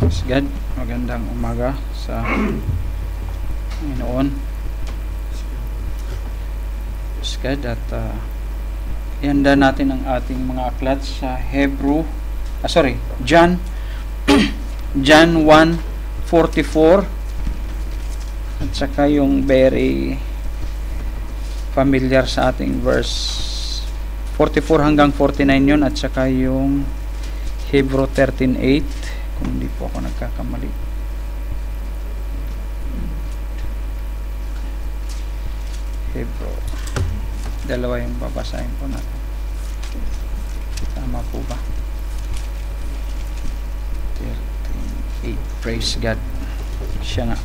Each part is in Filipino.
Praise God. Magandang umaga sa Panginoon. Praise God. At ihanda natin ang ating mga aklat sa John John 1:44 at saka yung very familiar sa ating verse 44 hanggang 49 yun, at saka yung Hebrew 13:8 kung hindi po ako nagkakamali. Hebrew, dalawa yung babasahin po natin. Tama po ba? 13:8. Praise God. Siya nga.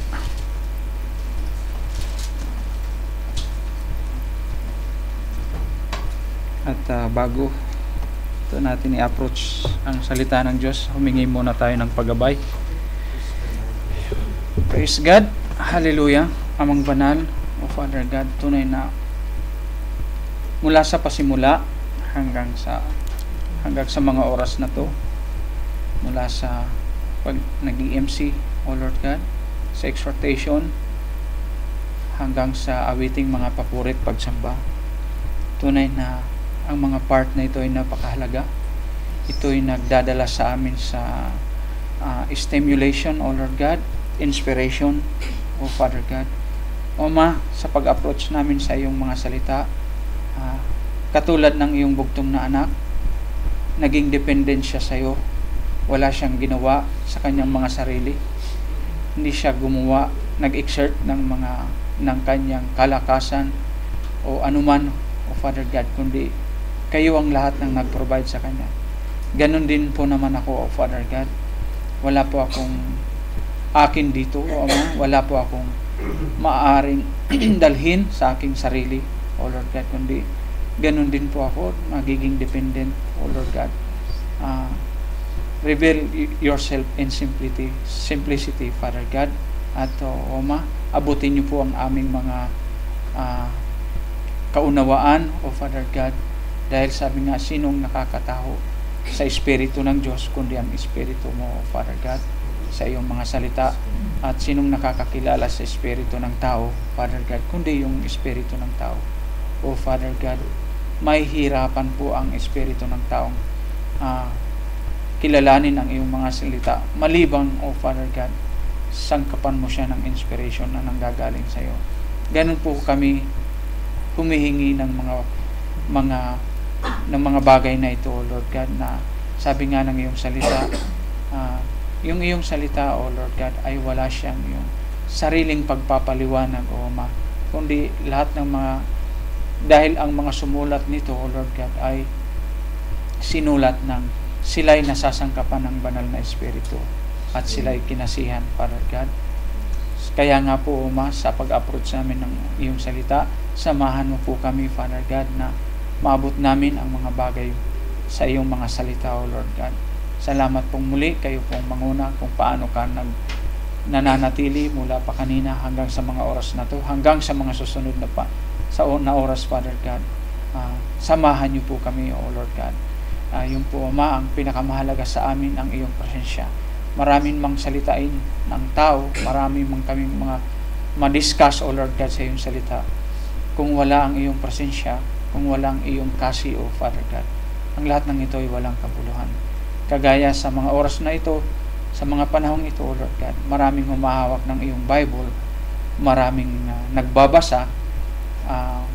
At bago ito natin i-approach ang salita ng Diyos, humingi muna tayo ng paggabay. Praise God. Hallelujah. Amang banal, O Father God, tunay na mula sa pasimula hanggang sa mga oras na to, mula sa pag nag-MC, O Lord God, sa exhortation hanggang sa awiting mga papurit pagsamba, tunay na ang mga part na ito ay napakahalaga. Ito ay nagdadala sa amin sa stimulation, O Lord God, inspiration, O Father God. O Ma, sa pag-approach namin sa iyong mga salita, katulad ng iyong bugtong na anak, naging dependent siya sa iyo. Wala siyang ginawa sa kanyang mga sarili. Hindi siya gumawa, nag-exert ng kanyang kalakasan o anuman, O Father God, kundi kayo ang lahat ng nag-provide sa kanya. Ganon din po naman ako, O Father God. Wala po akong akin dito, O Ama. Wala po akong maaaring dalhin sa aking sarili, O Lord God, kundi ganon din po ako, magiging dependent, O Lord God. Reveal yourself in simplicity, Father God. At O Ma, abutin niyo po ang aming mga kaunawaan, O Father God. Dahil sabi nga, sinong nakakataho sa Espiritu ng Diyos kundi ang Espiritu mo, O Father God, sa iyong mga salita. At sinong nakakakilala sa Espiritu ng tao, Father God, kundi yung Espiritu ng tao, O Father God. May hirapan po ang Espiritu ng taong kilalanin ang iyong mga salita, malibang, O Father God, sangkapan mo siya ng inspiration na nanggagaling sa iyo. Ganun po kami humihingi ng mga bagay na ito, O Lord God, na sabi nga ng iyong salita, yung iyong salita, O Lord God, ay wala siyang yung sariling pagpapaliwanag, O Ma, kundi lahat ng dahil ang mga sumulat nito, O Lord God, ay sinulat ng sila'y nasasangkapan ng banal na Espiritu at sila'y kinasihan, Father God. Kaya nga po, O Ma, sa pag-approach namin ng iyong salita, samahan mo po kami, Father God, na maabot namin ang mga bagay sa iyong mga salita, O Lord God. Salamat pong muli, kayo pong manguna kung paano ka nananatili mula pa kanina hanggang sa mga oras na to, hanggang sa mga susunod na oras, Father God. Samahan niyo po kami, O Lord God. Yun po, Ma, ang pinakamahalaga sa amin, ang iyong presensya. Maraming mang salitain ng tao, maraming mang kaming mga ma-discuss, O Lord God, sa iyong salita. Kung wala ang iyong presensya, kung walang iyong kasi, O Father God, ang lahat ng ito ay walang kabuluhan. Kagaya sa mga oras na ito, sa mga panahong ito, O Lord God, maraming humahawak ng iyong Bible, maraming nagbabasa,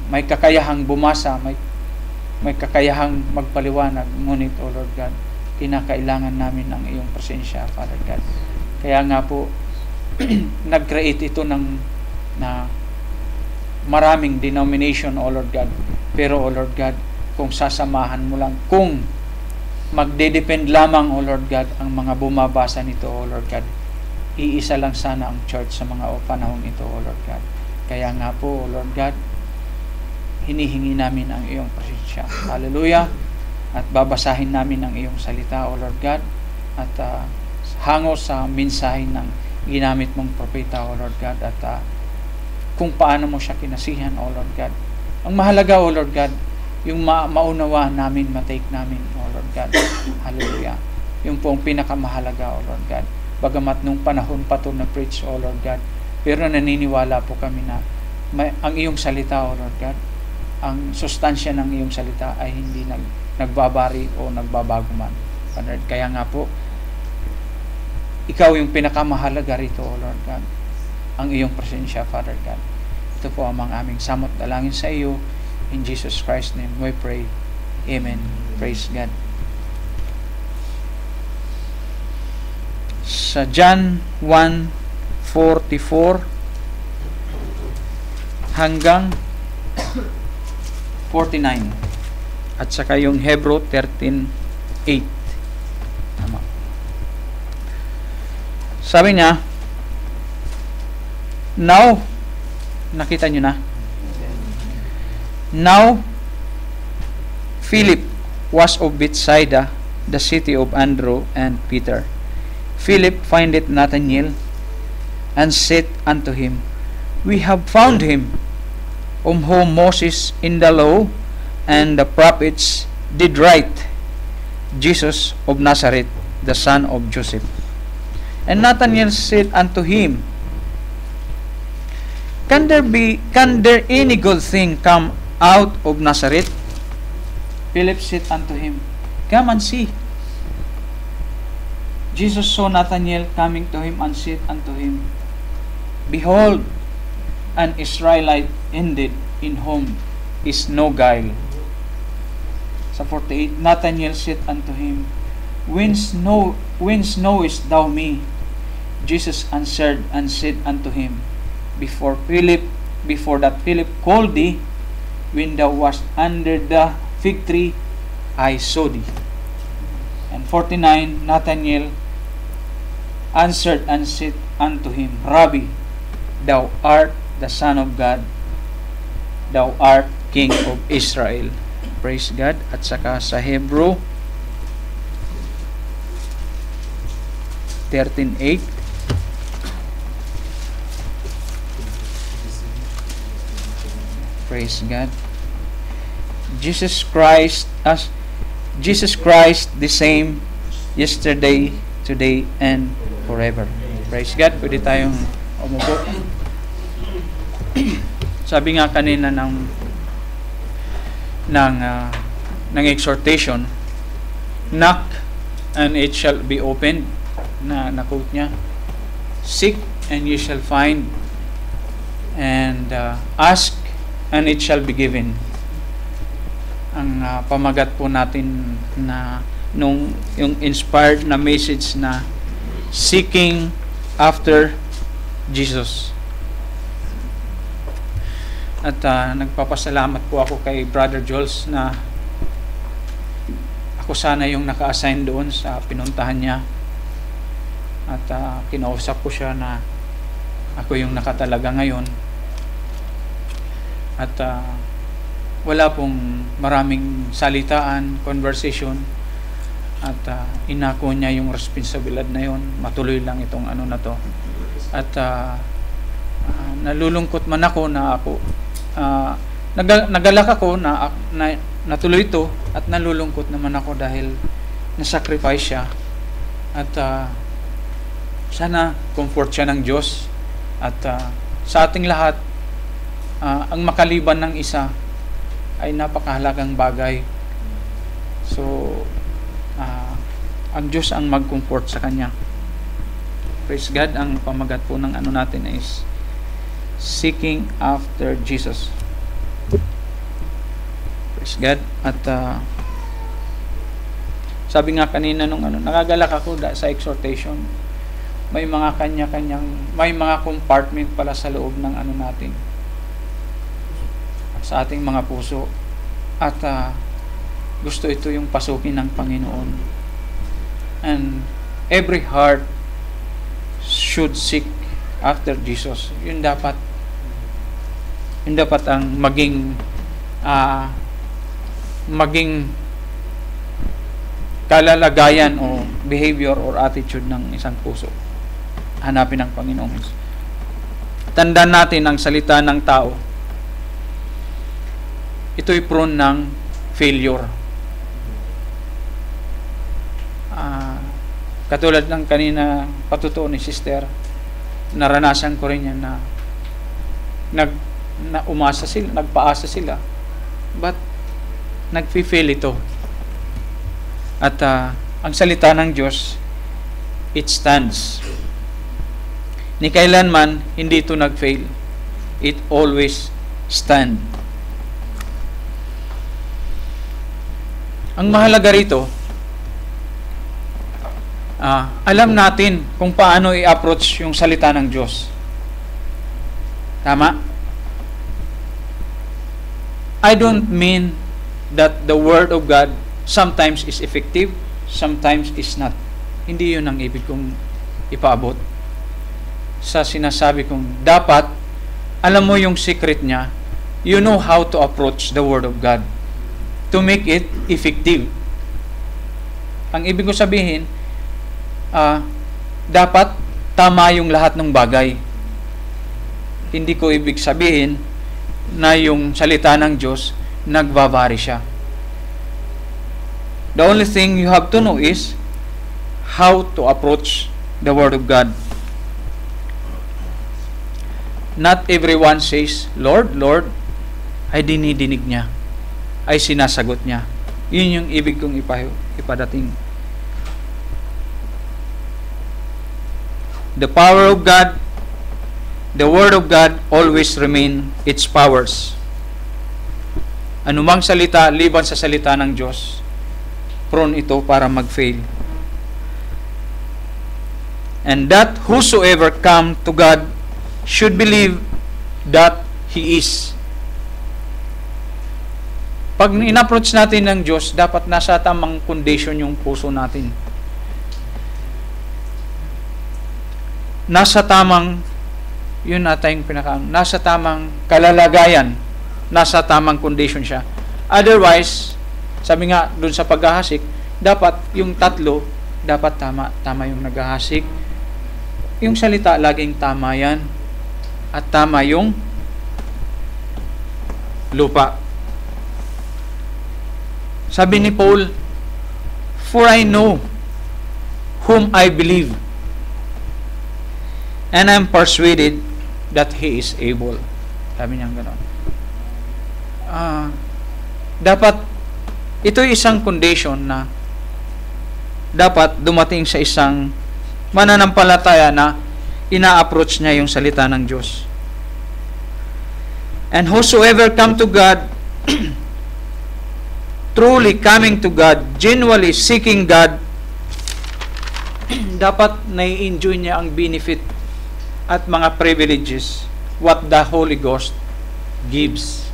may kakayahang bumasa, may kakayahang magpaliwanag, ngunit, O Lord God, kinakailangan namin ng iyong presensya, Father God. Kaya nga po, nag-create ito na maraming denomination, O Lord God. Pero, O Lord God, kung sasamahan mo lang, kung magde-depend lamang, O Lord God, ang mga bumabasa nito, O Lord God, iisa lang sana ang church sa mga panahon ito, O Lord God. Kaya nga po, O Lord God, hinihingi namin ang iyong presensya. Hallelujah. At babasahin namin ang iyong salita, O Lord God, at hango sa mensahe ng ginamit mong propeta, O Lord God, at kung paano mo siya kinasihan, O Lord God. Ang mahalaga, O Lord God, yung maunawaan namin, matake namin, O Lord God. Hallelujah. Yung po ang pinakamahalaga, O Lord God. bagamat nung panahon pa to na preach, O Lord God. Pero naniniwala po kami na ang iyong salita, O Lord God, ang sustansya ng iyong salita ay hindi nagbabari o nagbabago man. Father, kaya nga po, ikaw yung pinakamahalaga rito, O Lord God, ang iyong presensya, Father God. Ito po ang mga aming samot dalangin sa iyo. In Jesus Christ's name we pray. Amen. Praise God. Sa John 1:44 hanggang 49 at saka yung Hebrew 13:8. Tama. Sabi niya, now, nakita nyo na? Now, Philip was of Bethsaida, the city of Andrew and Peter. Philip findeth Nathanael, and said unto him, We have found him, whom Moses in the law and the prophets did write, Jesus of Nazareth, the son of Joseph. And Nathanael said unto him, Can there any good thing come out of Nazareth? Philip said unto him, Come and see. Jesus saw Nathanael coming to him and said unto him, Behold, an Israelite indeed, in whom is no guile. Sa 48, Nathanael said unto him, Whence knowest thou me? Jesus answered and said unto him, Before that Philip called thee, when thou wast under the fig tree, I saw thee. And 49, Nathanael answered and said unto him, Rabbi, thou art the Son of God, thou art King of Israel. Praise God. At saka sa Hebrew 13:8, praise God. Jesus Christ the same yesterday, today, and forever. Praise God. Pwede tayong umupo. Sabi nga kanina ng exhortation, knock and it shall be opened. Na-quote niya. Seek and you shall find, and ask and it shall be given. Ang pamagat po natin na yung inspired na message na seeking after Jesus. At nagpapasalamat po ako kay Brother Jules na ako sana yung naka-assign doon sa pinuntahan niya. At kinausap ko siya na ako yung nakatalaga ngayon. At wala pong maraming salitaan, conversation. At inako niya yung responsibilidad na yun. Matuloy lang itong ano na to. At nalulungkot man ako na ako nagalak ako na natuloy ito, at nalulungkot naman ako dahil nasacrifice siya. At sana comfort siya ng Diyos. At sa ating lahat, ang makaliban ng isa ay napakahalagang bagay. So ang Diyos ang mag-comfort sa kanya. Praise God. Ang pamagat po ng ano natin is seeking after Jesus. Praise God. At sabi nga kanina nung nagagalak ako sa exhortation, may mga may mga compartment pala sa loob ng natin, sa ating mga puso. At gusto ito yung pasukin ng Panginoon. And every heart should seek after Jesus. Yun dapat ang maging kalalagayan o behavior or attitude ng isang puso. Hanapin ng Panginoon. Tandaan natin ang salita ng tao. Ito'y prone ng failure. Katulad ng kanina patutuo ni sister, naranasan ko rin yan na umasa sila, nagpaasa sila, but nagfi-fail ito. At ang salita ng Diyos, it stands. Ni kailanman hindi ito nag-fail. It always stand. Ang mahalaga rito, alam natin kung paano i-approach yung salita ng Diyos. Tama? I don't mean that the Word of God sometimes is effective, sometimes is not. Hindi yun ang ibig kong ipaabot. Sa sinasabi kong dapat, alam mo yung secret niya, you know how to approach the Word of God to make it effective. Ang ibig ko sabihin, dapat tama yung lahat ng bagay. Hindi ko ibig sabihin na yung salita ng Diyos nagbabari siya. The only thing you have to know is how to approach the Word of God. Not everyone says, Lord, Lord, ay dinidinig niya, ay sinasagot niya. Yun yung ibig kong ipadating. The power of God, the Word of God always remain its powers. Anumang salita, liban sa salita ng Diyos, prone ito para mag-fail. And that whosoever come to God should believe that He is. Pag in-approach natin ng Diyos, dapat nasa tamang condition yung puso natin. Nasa tamang, yun nata yung nasa tamang kalalagayan, nasa tamang condition siya. Otherwise, sabi nga dun sa paghahasik, dapat yung tatlo, dapat tama yung naghahasik. Yung salita, laging tama yan. At tama yung lupa. Sabi ni Paul, for I know whom I believe, and I'm persuaded that He is able. Sabi niya gano'n. Dapat, ito'y isang condition na dapat dumating sa isang mananampalataya na ina-approach niya yung salita ng Diyos. And whosoever come to God, truly coming to God, genuinely seeking God, dapat nai-enjoy niya ang benefit at mga privileges what the Holy Ghost gives.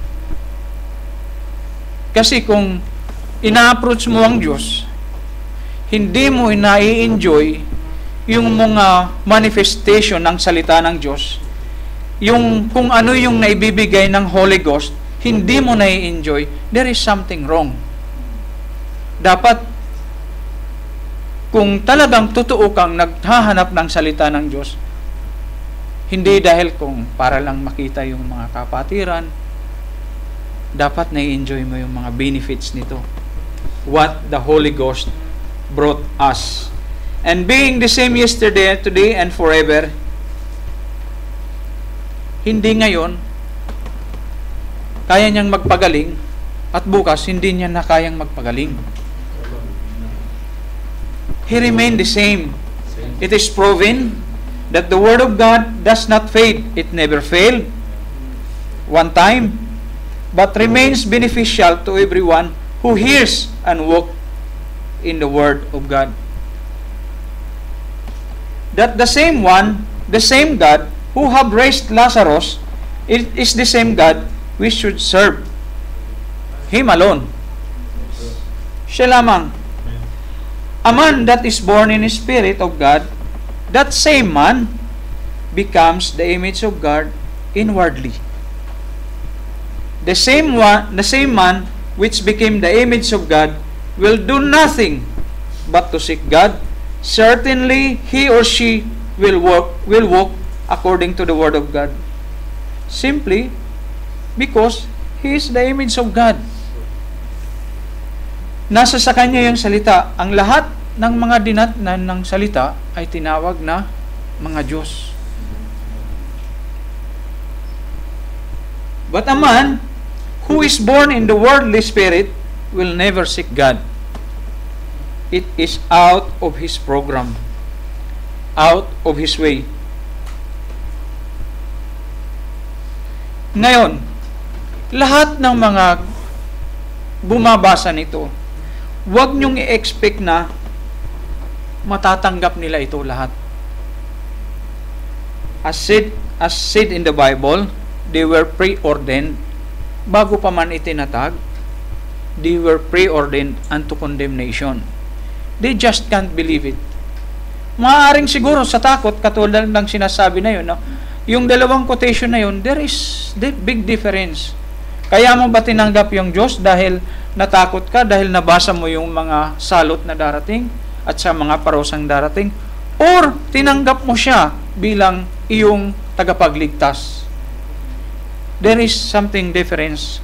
Kasi kung ina-approach mo ang Diyos, hindi mo nai-enjoy yung mga manifestation ng salita ng Diyos, yung kung ano yung naibibigay ng Holy Ghost, hindi mo nai-enjoy, there is something wrong. Dapat, kung talagang totoo kang naghahanap ng salita ng Diyos, hindi dahil kung para lang makita yung mga kapatiran, dapat nai-enjoy mo yung mga benefits nito. What the Holy Ghost brought us. And being the same yesterday, today, and forever, hindi ngayon kaya niyang magpagaling at bukas hindi niya na kayang magpagaling. He remained the same. It is proven that the Word of God does not fade. It never failed one time, but remains beneficial to everyone who hears and walks in the Word of God. That the same one, the same God who have raised Lazarus, it is the same God we should serve. Him alone. Siya lamang. A man that is born in the Spirit of God, that same man becomes the image of God inwardly. The same man which became the image of God will do nothing but to seek God. Certainly, he or she will walk according to the Word of God. Simply because he is the image of God. Nasa sa kanya yung salita. Ang lahat ng mga dinatnan ng salita ay tinawag na mga Diyos. But a man who is born in the worldly spirit will never seek God. It is out of his program, out of his way. Ngayon, lahat ng mga bumabasa nito, huwag niyong i-expect na matatanggap nila ito lahat. As said in the Bible, they were preordained. Bago pa man itinatag, they were preordained unto condemnation. They just can't believe it. Maaaring siguro sa takot, katulad ng sinasabi na yun, no? Yung dalawang quotation na yun, there is big difference. Kaya mo ba tinanggap yung Diyos dahil natakot ka, dahil nabasa mo yung mga salot na darating at sa mga parusang darating? Or tinanggap mo siya bilang iyong tagapagligtas? There is something difference.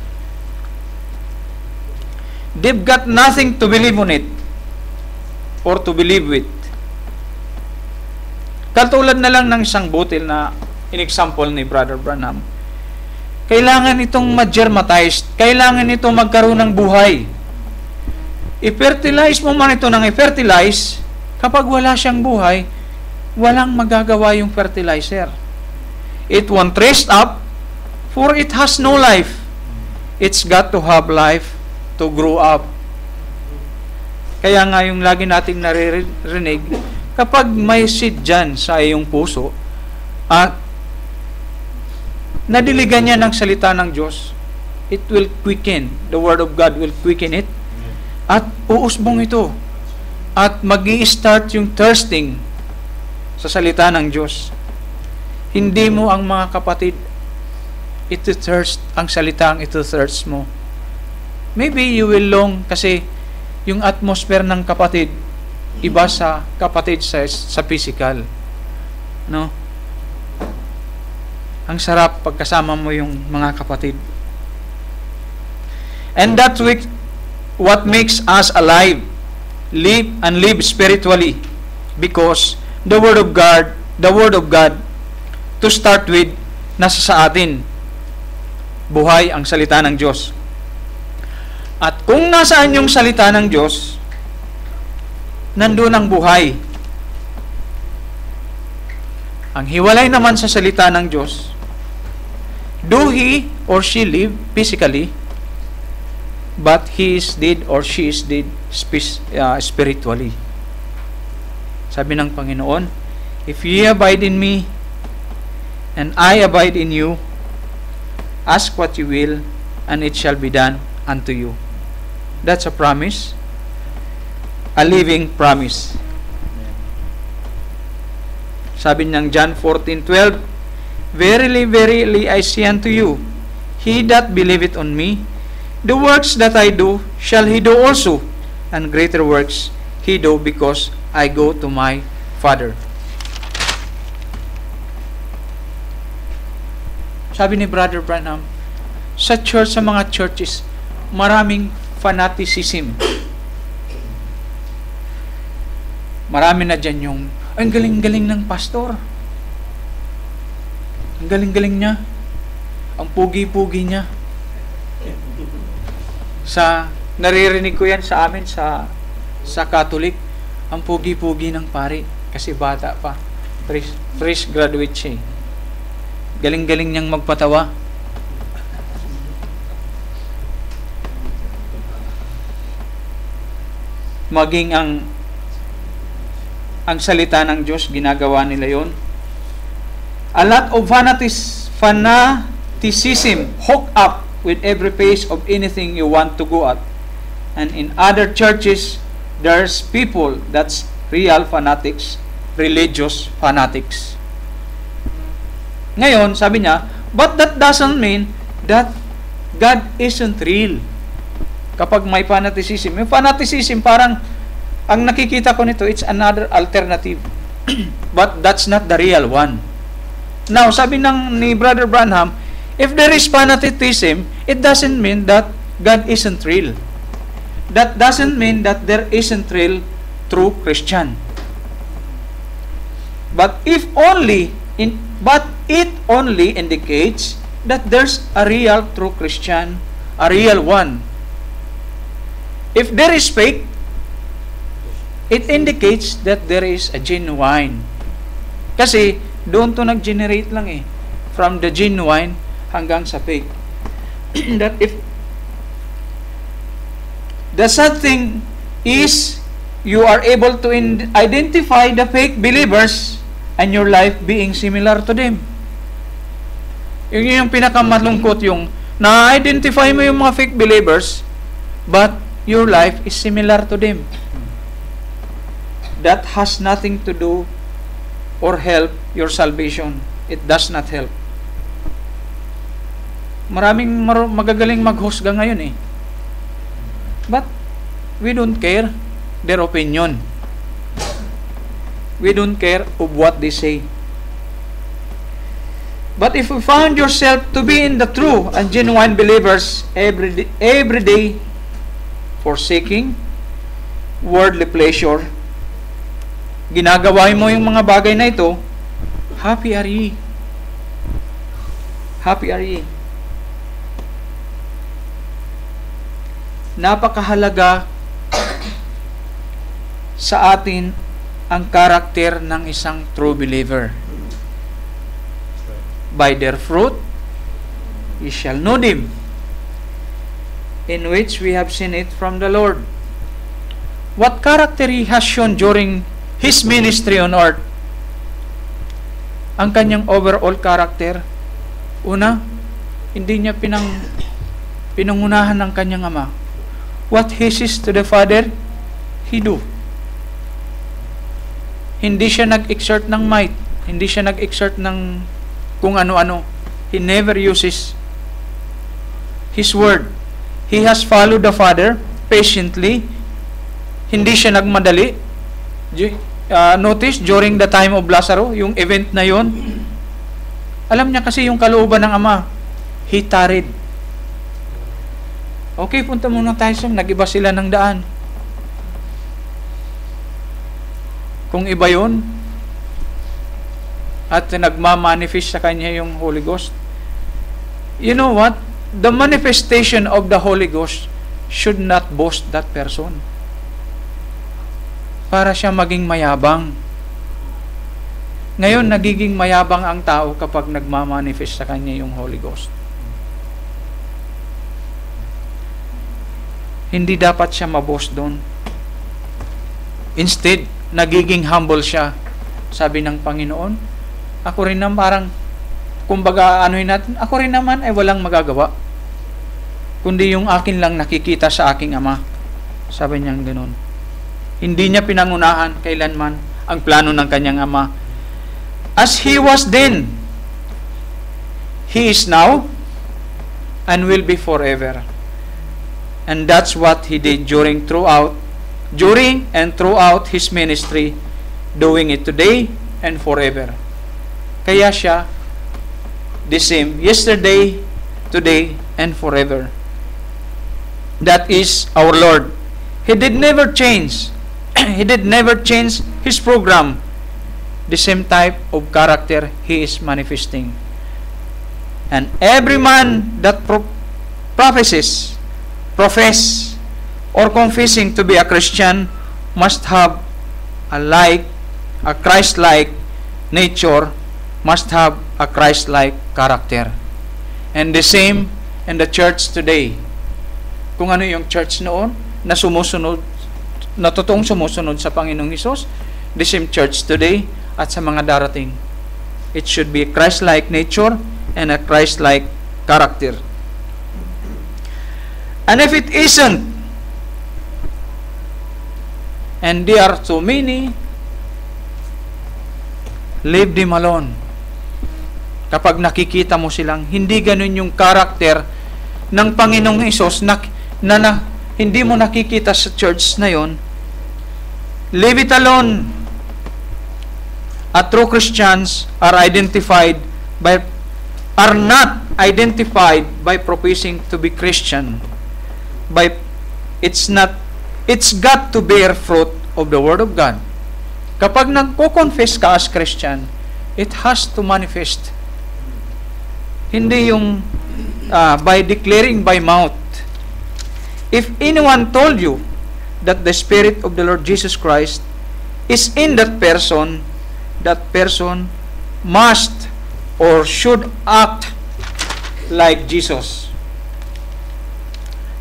They've got nothing to believe on it or to believe with. Katulad na lang ng isang butil na in-example ni Brother Branham. Kailangan itong ma-germatize. Kailangan itong magkaroon ng buhay. I-fertilize mo man ito ng i-fertilize, kapag wala siyang buhay, walang magagawa yung fertilizer. It won't raise up, for it has no life. It's got to have life to grow up. Kaya nga yung lagi nating naririnig, kapag may seed dyan sa iyong puso, at nadiligan niya ng salita ng Diyos, it will quicken. The Word of God will quicken it. At uusbong ito. At mag-i-start yung thirsting sa salita ng Diyos. Hindi mo ang mga kapatid ito thirst, ang salita ang ito thirst mo. Maybe you will long kasi yung atmosphere ng kapatid iba sa kapatid sa physical. No? Ang sarap pagkasama mo yung mga kapatid. And that's what makes us alive, live spiritually, because the Word of God, to start with, nasa sa atin. Buhay ang salita ng Diyos. At kung nasaan yung salita ng Diyos, nandun ang buhay. Ang hiwalay naman sa salita ng Diyos, do he or she live physically, but he is dead or she is dead spiritually. Sabi ng Panginoon, if ye abide in me, and I abide in you, ask what you will, and it shall be done unto you. That's a promise, a living promise. Sabi ng John 14:12, verily, verily, I say unto you, he that believeth on me, the works that I do, shall he do also, and greater works he do, because I go to my Father. Sabi ni Brother Branham, sa church, sa mga churches, maraming fanaticism. Marami na dyan yung, ang galing-galing ng pastor. Ang galing-galing niya. Ang pugi-pugi niya. Naririnig ko yan sa amin sa Catholic. Ang pugi-pugi ng pari. Kasi bata pa. Fresh graduate siya. Galing-galing niyang magpatawa. Maging ang salita ng Diyos, ginagawa nila yon. A lot of fanaticism hook up with every pace of anything you want to go at. And in other churches, there's people that's real fanatics, religious fanatics. Ngayon, sabi niya, but that doesn't mean that God isn't real. Kapag may fanaticism, yung fanaticism parang ang nakikita ko nito, it's another alternative. But that's not the real one. Now, sabi ni Brother Branham, if there is fanaticism, it doesn't mean that God isn't real. That doesn't mean that there isn't real true Christian. But it only indicates that there's a real true Christian, a real one. If there is fake, it indicates that there is a genuine. Kasi doon to nag-generate lang eh. From the genuine hanggang sa fake. That if the sad thing is you are able to identify the fake believers and your life being similar to them. Yung pinakamalungkot, yung na-identify mo yung mga fake believers but your life is similar to them. That has nothing to do or help your salvation. It does not help. Maraming magagaling maghusga ngayon eh. But we don't care their opinion. We don't care of what they say. But if you found yourself to be in the true and genuine believers every day forsaking worldly pleasure, ginagawa mo yung mga bagay na ito, happy are ye. Happy are ye. Napakahalaga sa atin ang karakter ng isang true believer. By their fruit, ye shall know them, in which we have seen it from the Lord. What character he has shown during his ministry on earth? Ang kanyang overall character, una, hindi niya pinangunahan ng kanyang ama. What he says to the Father, he do. Hindi siya nag-exert ng might. Hindi siya nag-exert ng kung ano-ano. He never uses his word. He has followed the Father patiently. Hindi siya nagmadali. Notice, during the time of Lazarus, yung event na yon, alam niya kasi yung kalooban ng Ama. He tarried. Okay, punta muna tayo sa nag-iba sila ng daan. Kung iba yun, at nagmamanifest sa kanya yung Holy Ghost, you know what? The manifestation of the Holy Ghost should not boast that person. Para siya maging mayabang. Ngayon, nagiging mayabang ang tao kapag nagmamanifest sa kanya yung Holy Ghost. Hindi dapat siya maboast doon. Instead, nagiging humble siya. Sabi ng Panginoon, ako rin naman parang, kumbaga anuhin natin, ako rin naman ay walang magagawa. Kundi yung akin lang nakikita sa aking Ama. Sabi niya ganoon. Hindi niya pinangunahan kailanman ang plano ng kanyang Ama. As He was then, He is now, and will be forever. And that's what He did during and throughout His ministry, doing it today and forever. Kaya siya the same yesterday, today, and forever. That is our Lord. He did never change. He did never change His program. The same type of character He is manifesting. And every man that profess, or confessing to be a Christian must have a Christ-like nature, must have a Christ-like character. And the same in the church today. Kung ano yung church noon, na sumusunod, na totoong sumusunod sa Panginoong Hesus, the same church today at sa mga darating. It should be a Christ-like nature and a Christ-like character. And if it isn't, and there are so many, leave them alone. Kapag nakikita mo silang hindi ganun yung karakter ng Panginoong Hesus na hindi mo nakikita sa church na yon, leave it alone. True Christians are not identified by professing to be Christian. It's got to bear fruit of the Word of God. Kapag nagko-confess ka as Christian, it has to manifest. Hindi yung by declaring by mouth. If anyone told you that the Spirit of the Lord Jesus Christ is in that person must or should act like Jesus.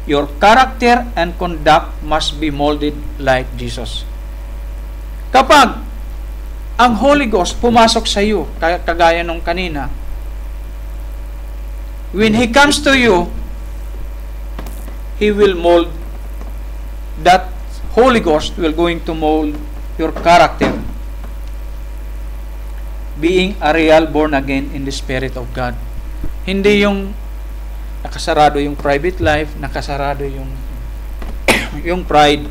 Your character and conduct must be molded like Jesus. Kapag ang Holy Ghost pumasok sa iyo, kagaya nung kanina, when He comes to you, He will mold, that Holy Ghost will going to mold your character, being a real born again in the Spirit of God. Hindi yung nakasarado yung private life, nakasarado yung yung pride.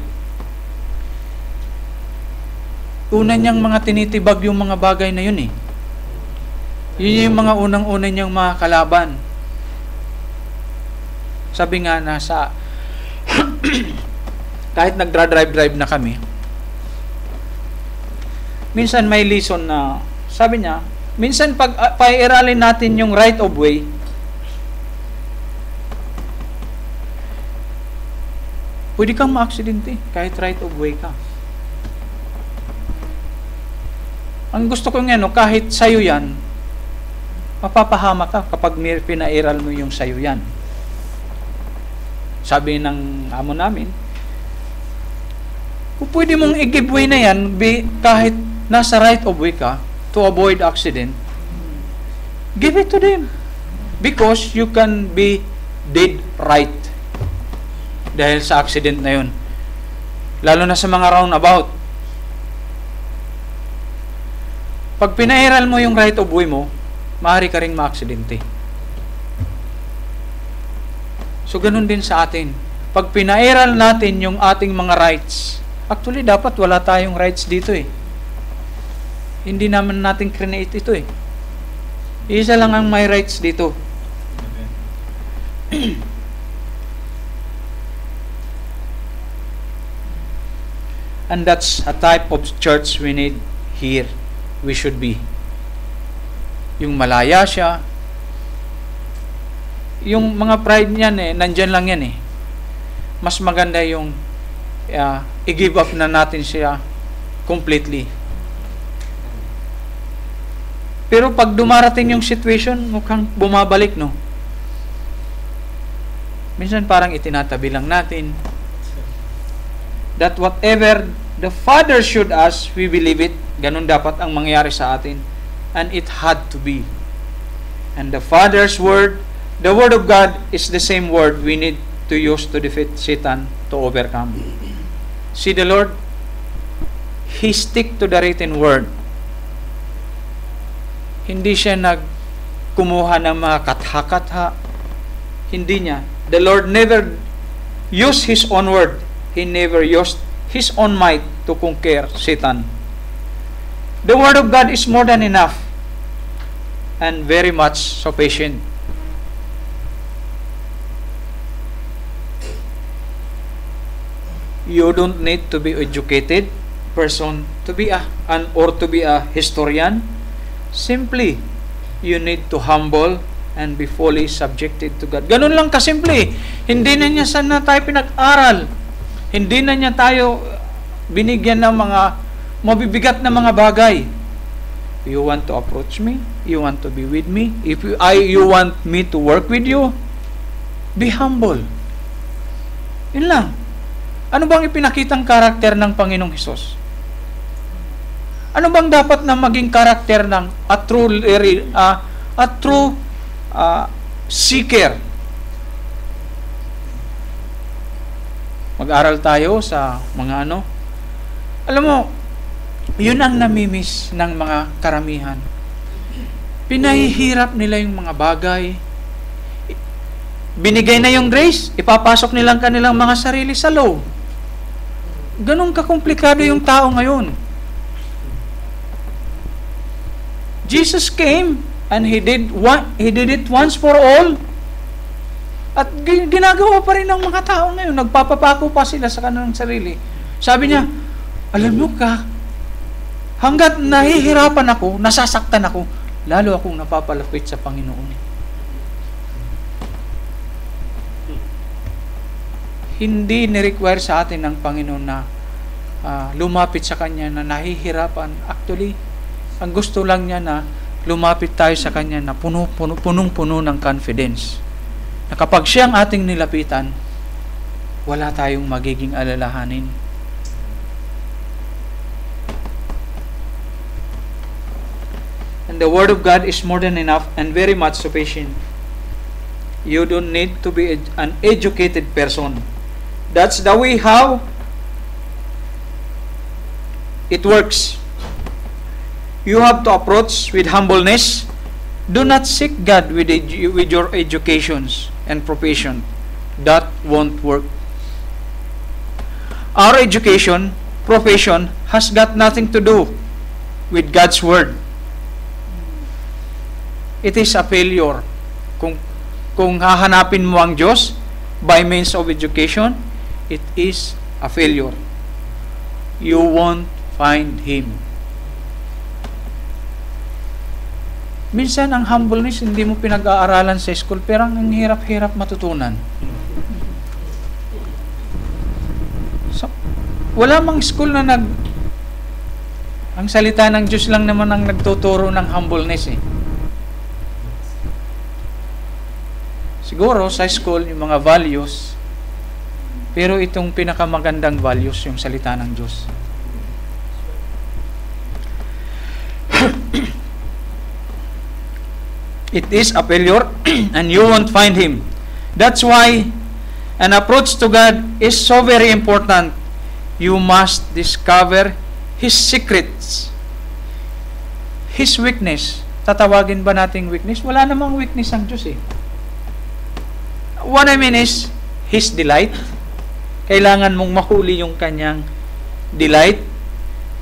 Una niyang mga tinitibag yung mga bagay na yun eh. Yun yung mga unang-una niyang mga kalaban. Sabi nga nasa kahit nagdra-drive na kami, minsan may lesson na sabi niya, minsan pag paiiralin natin yung right of way, pwede kang ma-aksidente kahit right of way ka. Ang gusto ko nga, no, kahit sayo yan, mapapahama ka kapag pinairal mo yung sayo yan. Sabi ng amo namin, kung pwede mong i-give way na yan, kahit nasa right of way ka, to avoid accident, give it to them. Because you can be dead right dahil sa accident na yun. Lalo na sa mga roundabout. Pag pinairal mo yung right of way mo, maaari ka ring ma-aksidente. So, ganun din sa atin. Pag pinairal natin yung ating mga rights, actually, dapat wala tayong rights dito eh. Hindi naman natin create ito eh. Isa lang ang may rights dito. And that's a type of church we need here. We should be. Yung malaya siya. Yung mga pride niyan eh, nandyan lang yan eh. Mas maganda yung i-give up na natin siya completely. Pero pag dumarating yung situation, mukhang bumabalik, no? Minsan parang itinatabi lang natin. That whatever the Father showed us, we believe it. Ganun dapat ang mangyari sa atin. And it had to be. And the Father's Word, the Word of God, is the same Word we need to use to defeat Satan, to overcome. See the Lord? He stick to the written Word. Hindi siya nagkumuha ng mga katha-katha. Hindi niya. The Lord never used His own word. He never used His own might to conquer Satan. The Word of God is more than enough and very much sufficient. You don't need to be educated person to be a historian. Simply, you need to humble and be fully subjected to God. Ganun lang kasimple. Hindi na niya sana tayo pinag-aral. Hindi na niya tayo binigyan ng mga mabibigat na mga bagay. You want to approach me? You want to be with me? If you want me to work with you? Be humble. Yun lang. Ano bang ipinakitang karakter ng Panginoong Hesus? Ano bang dapat na maging karakter ng a true seeker? Mag-aral tayo sa mga ano. Alam mo, yun ang namimiss ng mga karamihan. Pinahihirap nila yung mga bagay. Binigay na yung grace, ipapasok nilang kanilang mga sarili sa law. Ganun kakomplikado yung tao ngayon. Jesus came and He did it once for all. At ginagawa pa rin ng mga tao ngayon. Nagpapapako pa sila sa kanilang sarili. Sabi niya, Alam mo ka, hanggat nahihirapan ako, nasasaktan ako, lalo akong napapalapit sa Panginoon. Hindi ni-require sa atin ng Panginoon na lumapit sa Kanya na nahihirapan. Actually, ang gusto lang niya na lumapit tayo sa Kanya na punong-puno ng confidence. Na kapag siya ang ating nilapitan, wala tayong magiging alalahanin. And the Word of God is more than enough and very much sufficient. You don't need to be an educated person. That's the way how it works. You have to approach with humbleness. Do not seek God with your educations and profession. That won't work. Our education, profession, has got nothing to do with God's Word. It is a failure. Kung hahanapin mo ang Diyos by means of education, it is a failure. You won't find Him. Minsan ang humbleness hindi mo pinag-aaralan sa school, pero ang hirap-hirap matutunan. So, wala mang school na ang salita ng Diyos lang naman ang nagtuturo ng humbleness eh. Siguro sa school yung mga values, pero itong pinakamagandang values yung salita ng Diyos. It is a failure and you won't find Him. That's why an approach to God is so very important. You must discover His secrets, His weakness. Tatawagin ba nating weakness? Wala namang weakness ang Diyos eh. What I mean is His delight. Kailangan mong mahuli yung Kanyang delight.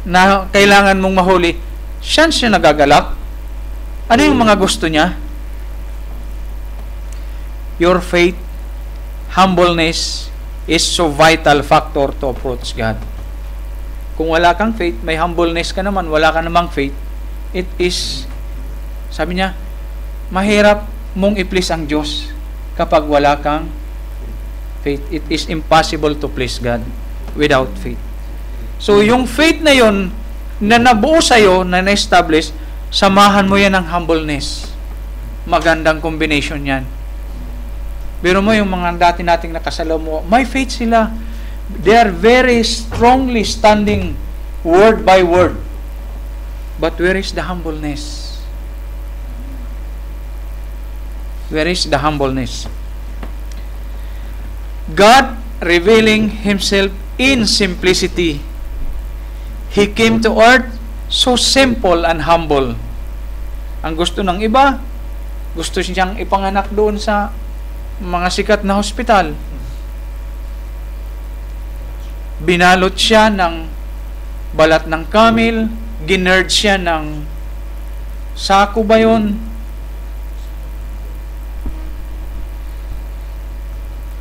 Na kailangan mong mahuli, siya nagagalak. Ano yung mga gusto niya? Your faith, humbleness is so vital factor to approach God. Kung wala kang faith, may humbleness ka naman, wala ka namang faith, it is, sabi niya, mahirap mong i-please ang Diyos kapag wala kang faith. It is impossible to please God without faith. So, yung faith na yon na nabuo sa'yo, na na-establish, samahan mo yan ng humbleness. Magandang combination yan. Pero mo yung mga dati nating nakasalamuha, may faith sila. They are very strongly standing word by word. But where is the humbleness? Where is the humbleness? God revealing Himself in simplicity. He came to earth so simple and humble. Ang gusto ng iba, gusto siyang ipanganak doon sa mga sikat na hospital. Binalot siya ng balat ng camel, ginerd siya ng sako ba yun?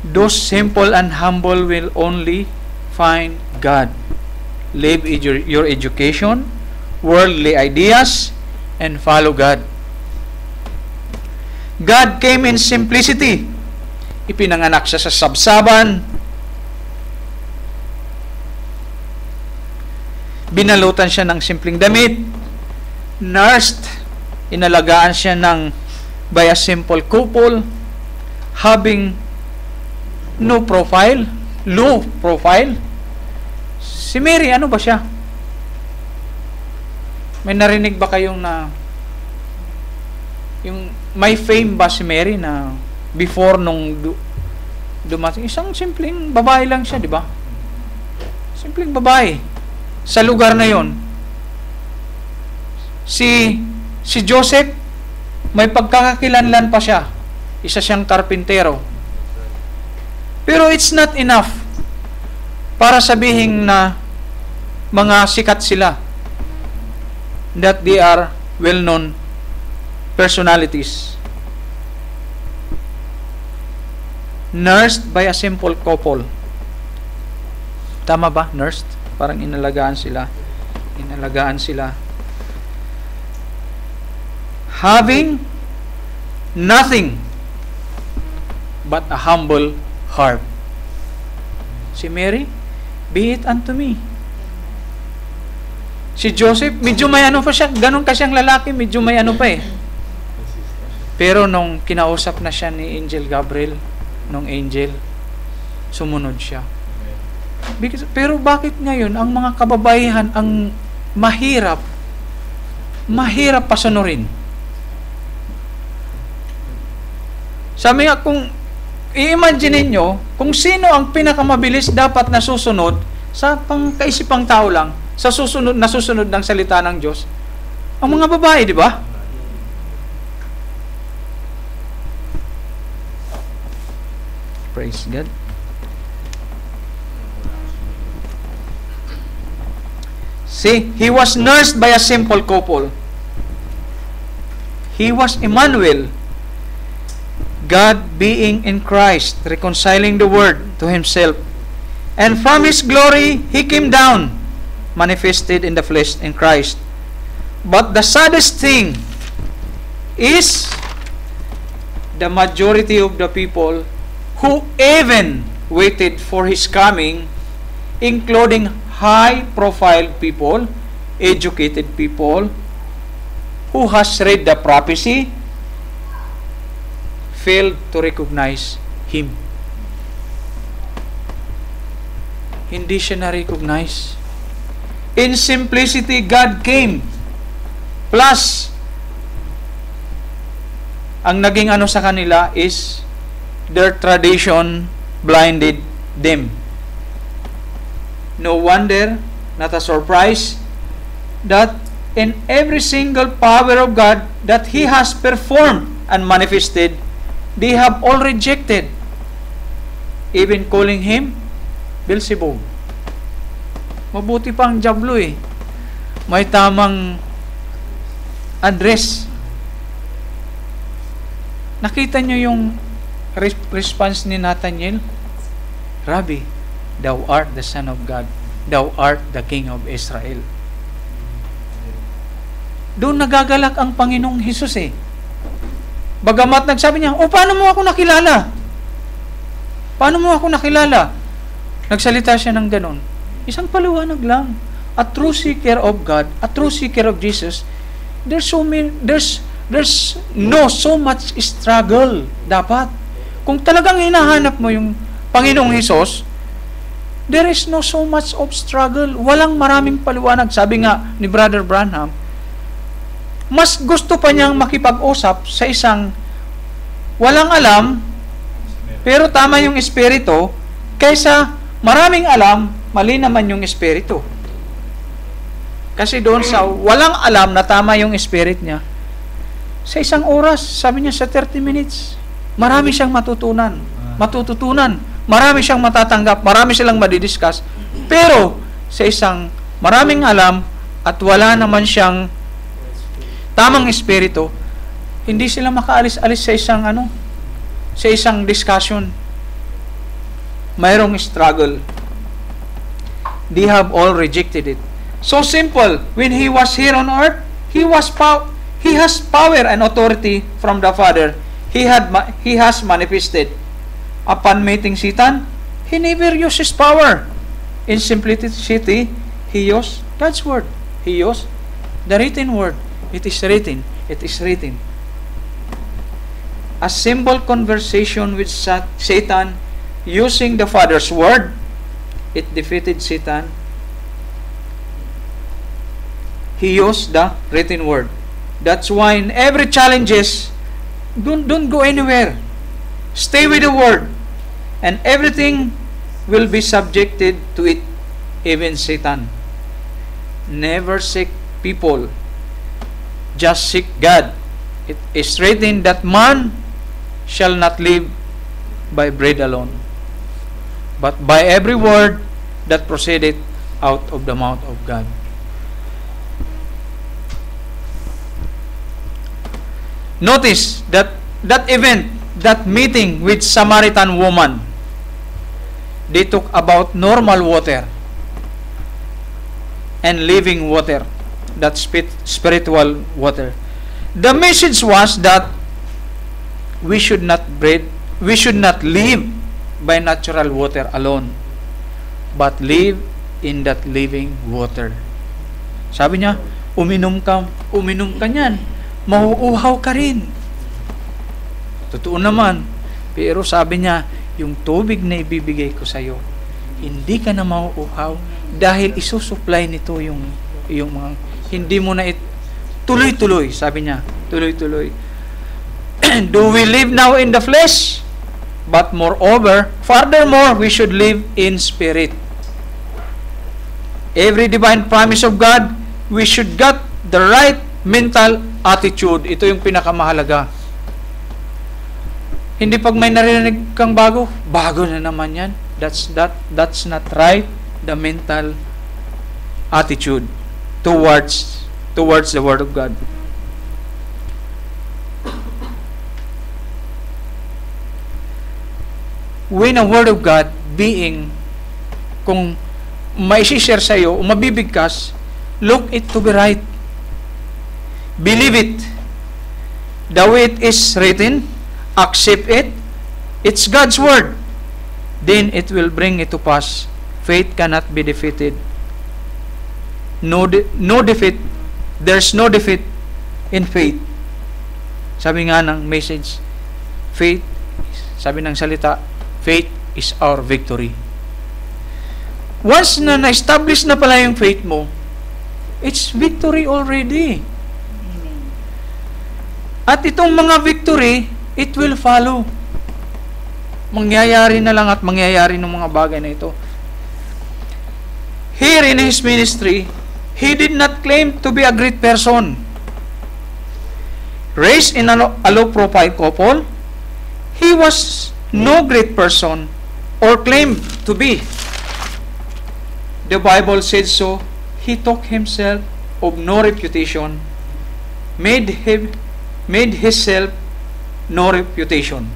Those simple and humble will only find God. Live your education, worldly ideas, and follow God. God came in simplicity. Ipinanganak siya sa sabsaban. Binalutan siya ng simpleng damit. Nursed. Inalagaan siya by a simple couple. Having low profile. Si Mary, ano ba siya? May narinig ba kayong yung may fame ba si Mary na before nung dumating? Isang simpleng babae lang siya, di ba? Simpleng babae. Sa lugar na yon. Si Joseph, may pagkakakilanlan pa siya. Isa siyang karpintero. Pero it's not enough para sabihin na mga sikat sila, that they are well-known personalities. Nursed by a simple couple. Tama ba? Nursed? Parang inalagaan sila. Inalagaan sila. Having nothing but a humble heart. Si Mary, be it unto me. Si Joseph, medyo may ano pa siya, ganun ka siyang lalaki, medyo may ano pa eh. Pero nung kinausap na siya ni Angel Gabriel, nung angel, sumunod siya. Pero bakit ngayon, ang mga kababaihan, ang mahirap pasunurin? Sabi nga, kung i-imagine nyo, kung sino ang pinakamabilis dapat na susunod sa pangkaisipang tao lang, sa susunod ng salita ng Diyos, ang mga babae, di ba? Praise God. See, he was nursed by a simple couple. He was Emmanuel, God being in Christ, reconciling the world to Himself. And from His glory, He came down, manifested in the flesh in Christ. But the saddest thing is the majority of the people who even waited for His coming, including high-profile people, educated people, who has read the prophecy, failed to recognize Him. Hindi siya na-recognize. In simplicity, God came. Plus, ang naging ano sa kanila is their tradition blinded them. No wonder, not a surprise, that in every single power of God that He has performed and manifested, they have all rejected, even calling Him Beelzebub. Mabuti pa ang Diablo eh. May tamang address. Nakita nyo yung response ni Nathanael? Rabbi, Thou art the Son of God. Thou art the King of Israel. Doon nagagalak ang Panginoong Hesus eh. Bagamat nagsabi niya, paano mo ako nakilala? Paano mo ako nakilala? Nagsalita siya ng ganon. Isang paliwanag lang. A true seeker of God, a true seeker of Jesus, there's no so much struggle dapat. Kung talagang hinahanap mo yung Panginoong Hesus, there is no so much of struggle. Walang maraming paliwanag. Sabi nga ni Brother Branham, mas gusto pa niyang makipag-usap sa isang walang alam, pero tama yung espiritu, kaysa maraming alam, mali naman yung espiritu. Kasi doon sa walang alam na tama yung spirit niya, sa isang oras, sabi niya sa 30 minutes, marami siyang matutunan, marami siyang matatanggap, marami silang madidiscuss, pero sa isang maraming alam at wala naman siyang tamang espiritu, hindi sila makaalis-alis sa isang discussion. Mayroong struggle. They have all rejected it. So simple. When He was here on earth, He has power and authority from the Father. He has manifested. Upon meeting Satan, He never uses power. In simplicity, He used God's word. He used the written word. It is written. It is written. A simple conversation with Satan using the Father's word, it defeated Satan. He used the written word. That's why in every challenges, don't go anywhere. Stay with the word, and everything will be subjected to it, even Satan. Never seek people. Just seek God. It is written that man shall not live by bread alone, but by every word that proceedeth out of the mouth of God. Notice that event, that meeting with Samaritan woman, they took about normal water. and living water. That spiritual water. The message was that we should not live by natural water alone, but live in that living water. Sabi niya, uminom ka niyan, mauuhaw ka rin. Totoo naman, pero sabi niya, yung tubig na ibibigay ko sa iyo, hindi ka na mauuhaw dahil isusupply nito yung mga, hindi mo na tuloy-tuloy, sabi niya, tuloy-tuloy. Do we live now in the flesh? But moreover, furthermore, we should live in spirit. Every divine promise of God, we should get the right mental attitude. Ito yung pinakamahalaga. Hindi pag may narinig kang bago na naman yan. That's not right. The mental attitude towards the Word of God. When a Word of God kung mai-share sa iyo o mabibigkas, look it to be right. Believe it. The way it is written, accept it. It's God's Word. Then it will bring it to pass. Faith cannot be defeated. No defeat. There's no defeat in faith. Sabi nga ng message, faith, sabi ng salita, faith is our victory. Once na na-establish na pala yung faith mo, it's victory already. Amen. At itong mga victory, it will follow. Mangyayari na lang at mangyayari ng mga bagay na ito. Here in his ministry, he did not claim to be a great person. Raised in a low-profile couple, he was no great person or claimed to be. The Bible said so. He took himself of no reputation, made himself no reputation.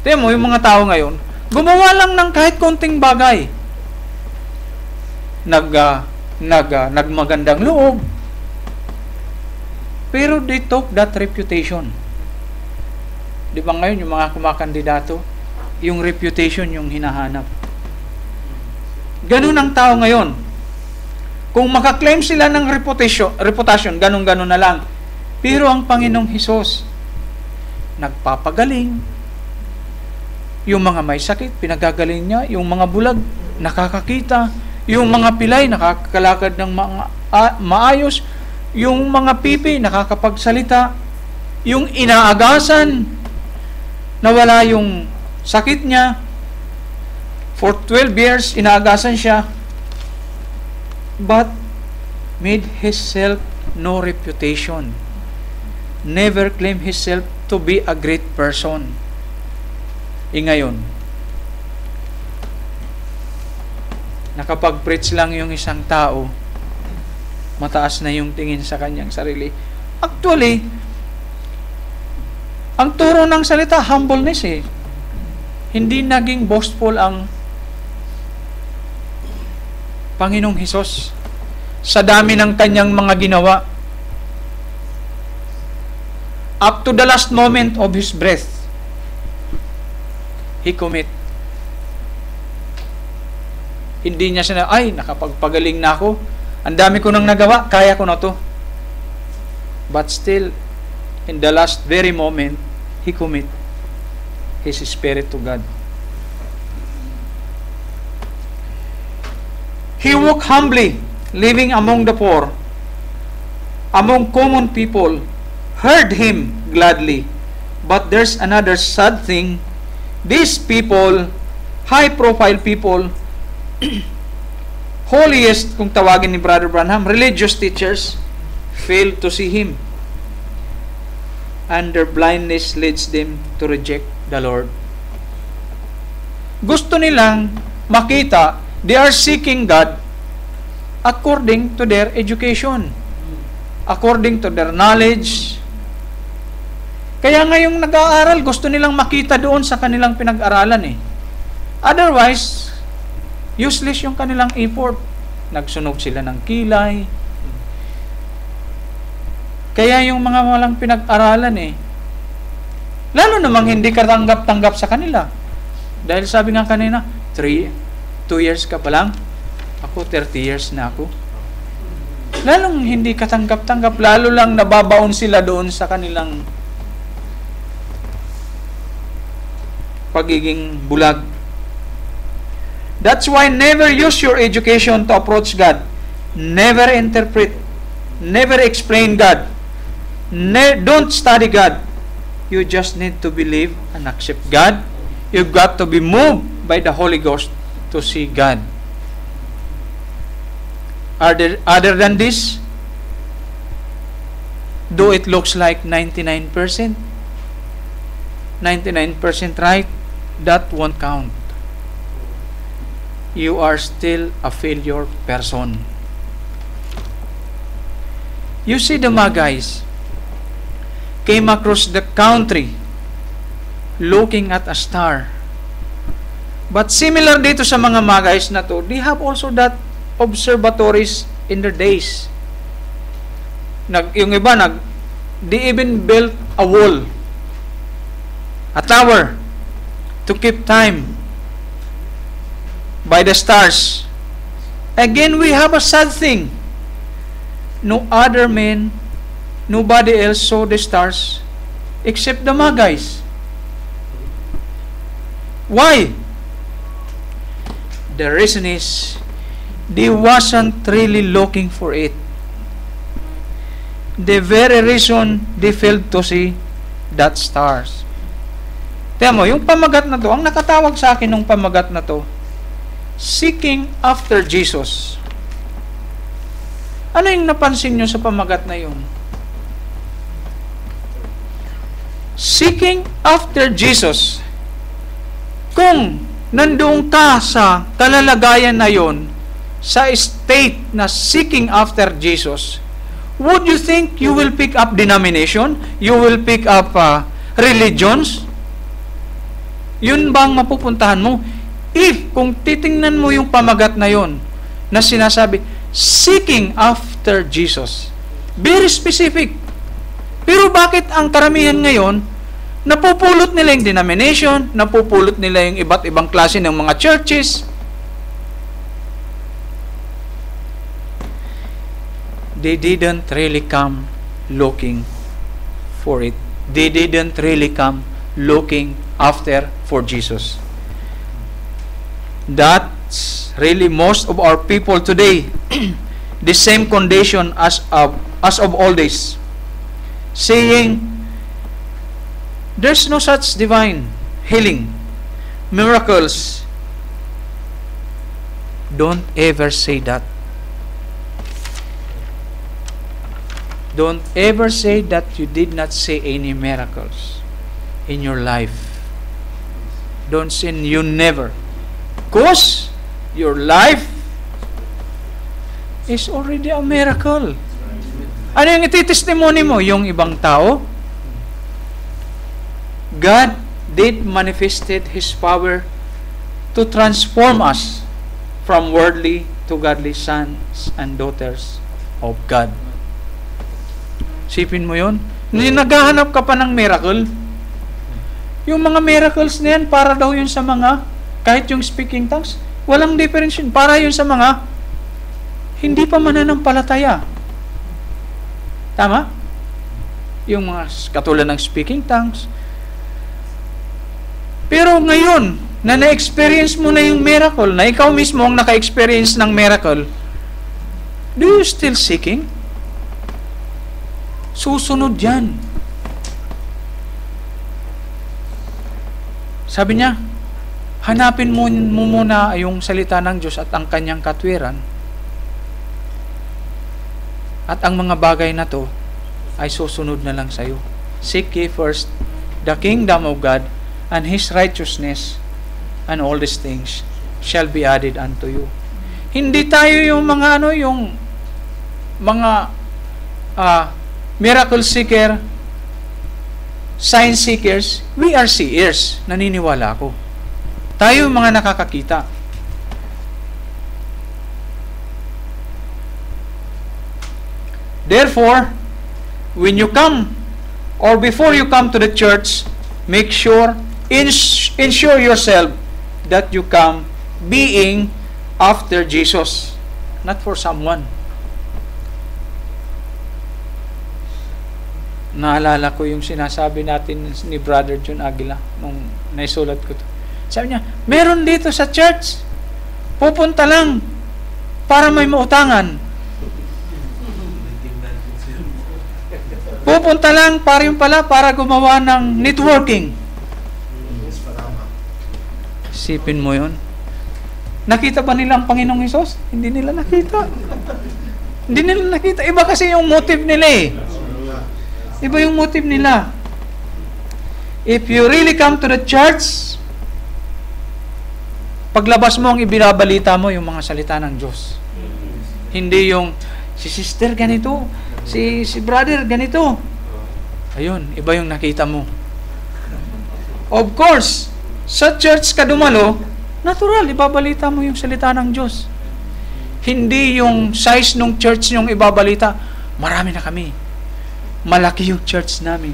Tingnan mo, yung mga tao ngayon, gumawa lang ng kahit konting bagay. Nagmagandang loob. Pero they took that reputation. Di ba ngayon, yung mga kumakandidato, yung reputation yung hinahanap. Ganun ang tao ngayon. Kung makaklaim sila ng reputation, ganun-ganun na lang. Pero ang Panginoong Hesus, nagpapagaling. Yung mga may sakit, pinagagaling niya. Yung mga bulag, nakakakita. Yung mga pilay, nakakalakad ng mga maayos. Yung mga pipi, nakakapagsalita. Yung inaagasan, nawala yung sakit niya. For 12 years, inaagasan siya. But, made himself no reputation. Never claimed himself to be a great person. Ngayon, nakapag-preach lang yung isang tao, mataas na yung tingin sa kanyang sarili. Actually, ang turo ng salita, humbleness eh. Hindi naging boastful ang Panginoong Hesus sa dami ng kanyang mga ginawa. Up to the last moment of his breath, he commit. Hindi niya sinabi, ay, nakapagpagaling na ako. Ang dami ko nang nagawa, kaya ko na to. But still, in the last very moment, he commit his spirit to God. He walked humbly, living among the poor, among common people, heard him gladly. But there's another sad thing. These people, high-profile people, holiest, kung tawagin ni Brother Branham, religious teachers, fail to see him. And their blindness leads them to reject the Lord. Gusto nilang makita, they are seeking God according to their education, according to their knowledge. Kaya ngayong nag-aaral, gusto nilang makita doon sa kanilang pinag-aralan eh. Otherwise, useless yung kanilang effort. nagsunog sila ng kilay. Kaya yung mga walang pinag-aralan lalo namang hindi ka tanggap-tanggap sa kanila. Dahil sabi nga kanina, 2 years ka pa lang, ako 30 years na ako. Lalong hindi ka tanggap-tanggap, lalo lang nababaon sila doon sa kanilang pagiging bulag. That's why never use your education to approach God. Never interpret. Never explain God. Don't study God. You just need to believe and accept God. You've got to be moved by the Holy Ghost to see God. Other than this, though it looks like 99%, 99% right, that won't count. You are still a failure person. You see, the Magi's came across the country looking at a star. But similar dito sa mga Magi's na to, they have also that observatories in their days. Yung iba, they even built a wall, a tower, to keep time by the stars. Again, we have a sad thing. No other men, nobody else saw the stars except the Magi's. Why? The reason is, they wasn't really looking for it. The very reason they failed to see that stars. Tiyan mo, yung pamagat na to, ang nakatawag sa akin ng pamagat na to, seeking after Jesus. Ano yung napansin nyo sa pamagat na yun? Seeking after Jesus. Kung nandoon ka sa kalalagayan na yon, sa state na seeking after Jesus, would you think you will pick up denomination? You will pick up religions? Yun bang mapupuntahan mo? Kung titingnan mo yung pamagat na yon, na sinasabi, seeking after Jesus. Very specific. Pero bakit ang karamihan ngayon, napupulot nila yung denomination, napupulot nila yung iba't ibang klase ng mga churches? They didn't really come looking for it. They didn't really come looking after for Jesus. That's really most of our people today. The same condition as of all this, saying there's no such divine healing, miracles. Don't ever say that. Don't ever say that you did not see any miracles in your life. Don't say you never. Because your life is already a miracle. Ano yung ititestimony mo? Yung ibang tao? God did manifested His power to transform us from worldly to godly sons and daughters of God. Sipin mo yun? Naghahanap ka pa ng miracle? Yung mga miracles na yan, para daw yun sa mga, kahit yung speaking tongues, walang difference yun. Para yun sa mga hindi pa mananampalataya. Tama? Yung mga katulad ng speaking tongues. Pero ngayon, na na-experience mo na yung miracle, na ikaw mismo ang naka-experience ng miracle, do you still seeking? Susunod yan. Sabi niya, hanapin mo muna yung salita ng Diyos at ang kanyang katwiran. At ang mga bagay na to ay susunod na lang sa'yo. Seek ye first the kingdom of God and His righteousness, and all these things shall be added unto you. Hindi tayo yung mga yung mga miracle seeker, sign seekers. We are seers. Naniniwala ako. Tayo yung mga nakakakita. Therefore, when you come, or before you come to the church, make sure, ensure yourself that you come being after Jesus, not for someone. Naalala ko yung sinasabi natin ni Brother John Aguila nung naisulat ko to. Sabi niya, meron dito sa church, pupunta lang para may mautangan. Pupunta lang para yung pala para gumawa ng networking. Isipin mo yun. Nakita ba nila ang Panginoong Hesus? Hindi nila nakita. Hindi nila nakita. Iba kasi yung motive nila eh. Iba yung motive nila. If you really come to the church, paglabas mo ang ibinabalita mo yung mga salita ng Diyos. Hindi yung si sister ganito, si brother ganito. Ayun, iba yung nakita mo. Of course, sa church ka dumalo, natural, ibabalita mo yung salita ng Diyos. Hindi yung size ng church yung ibabalita. Marami na kami. Malaki yung church namin.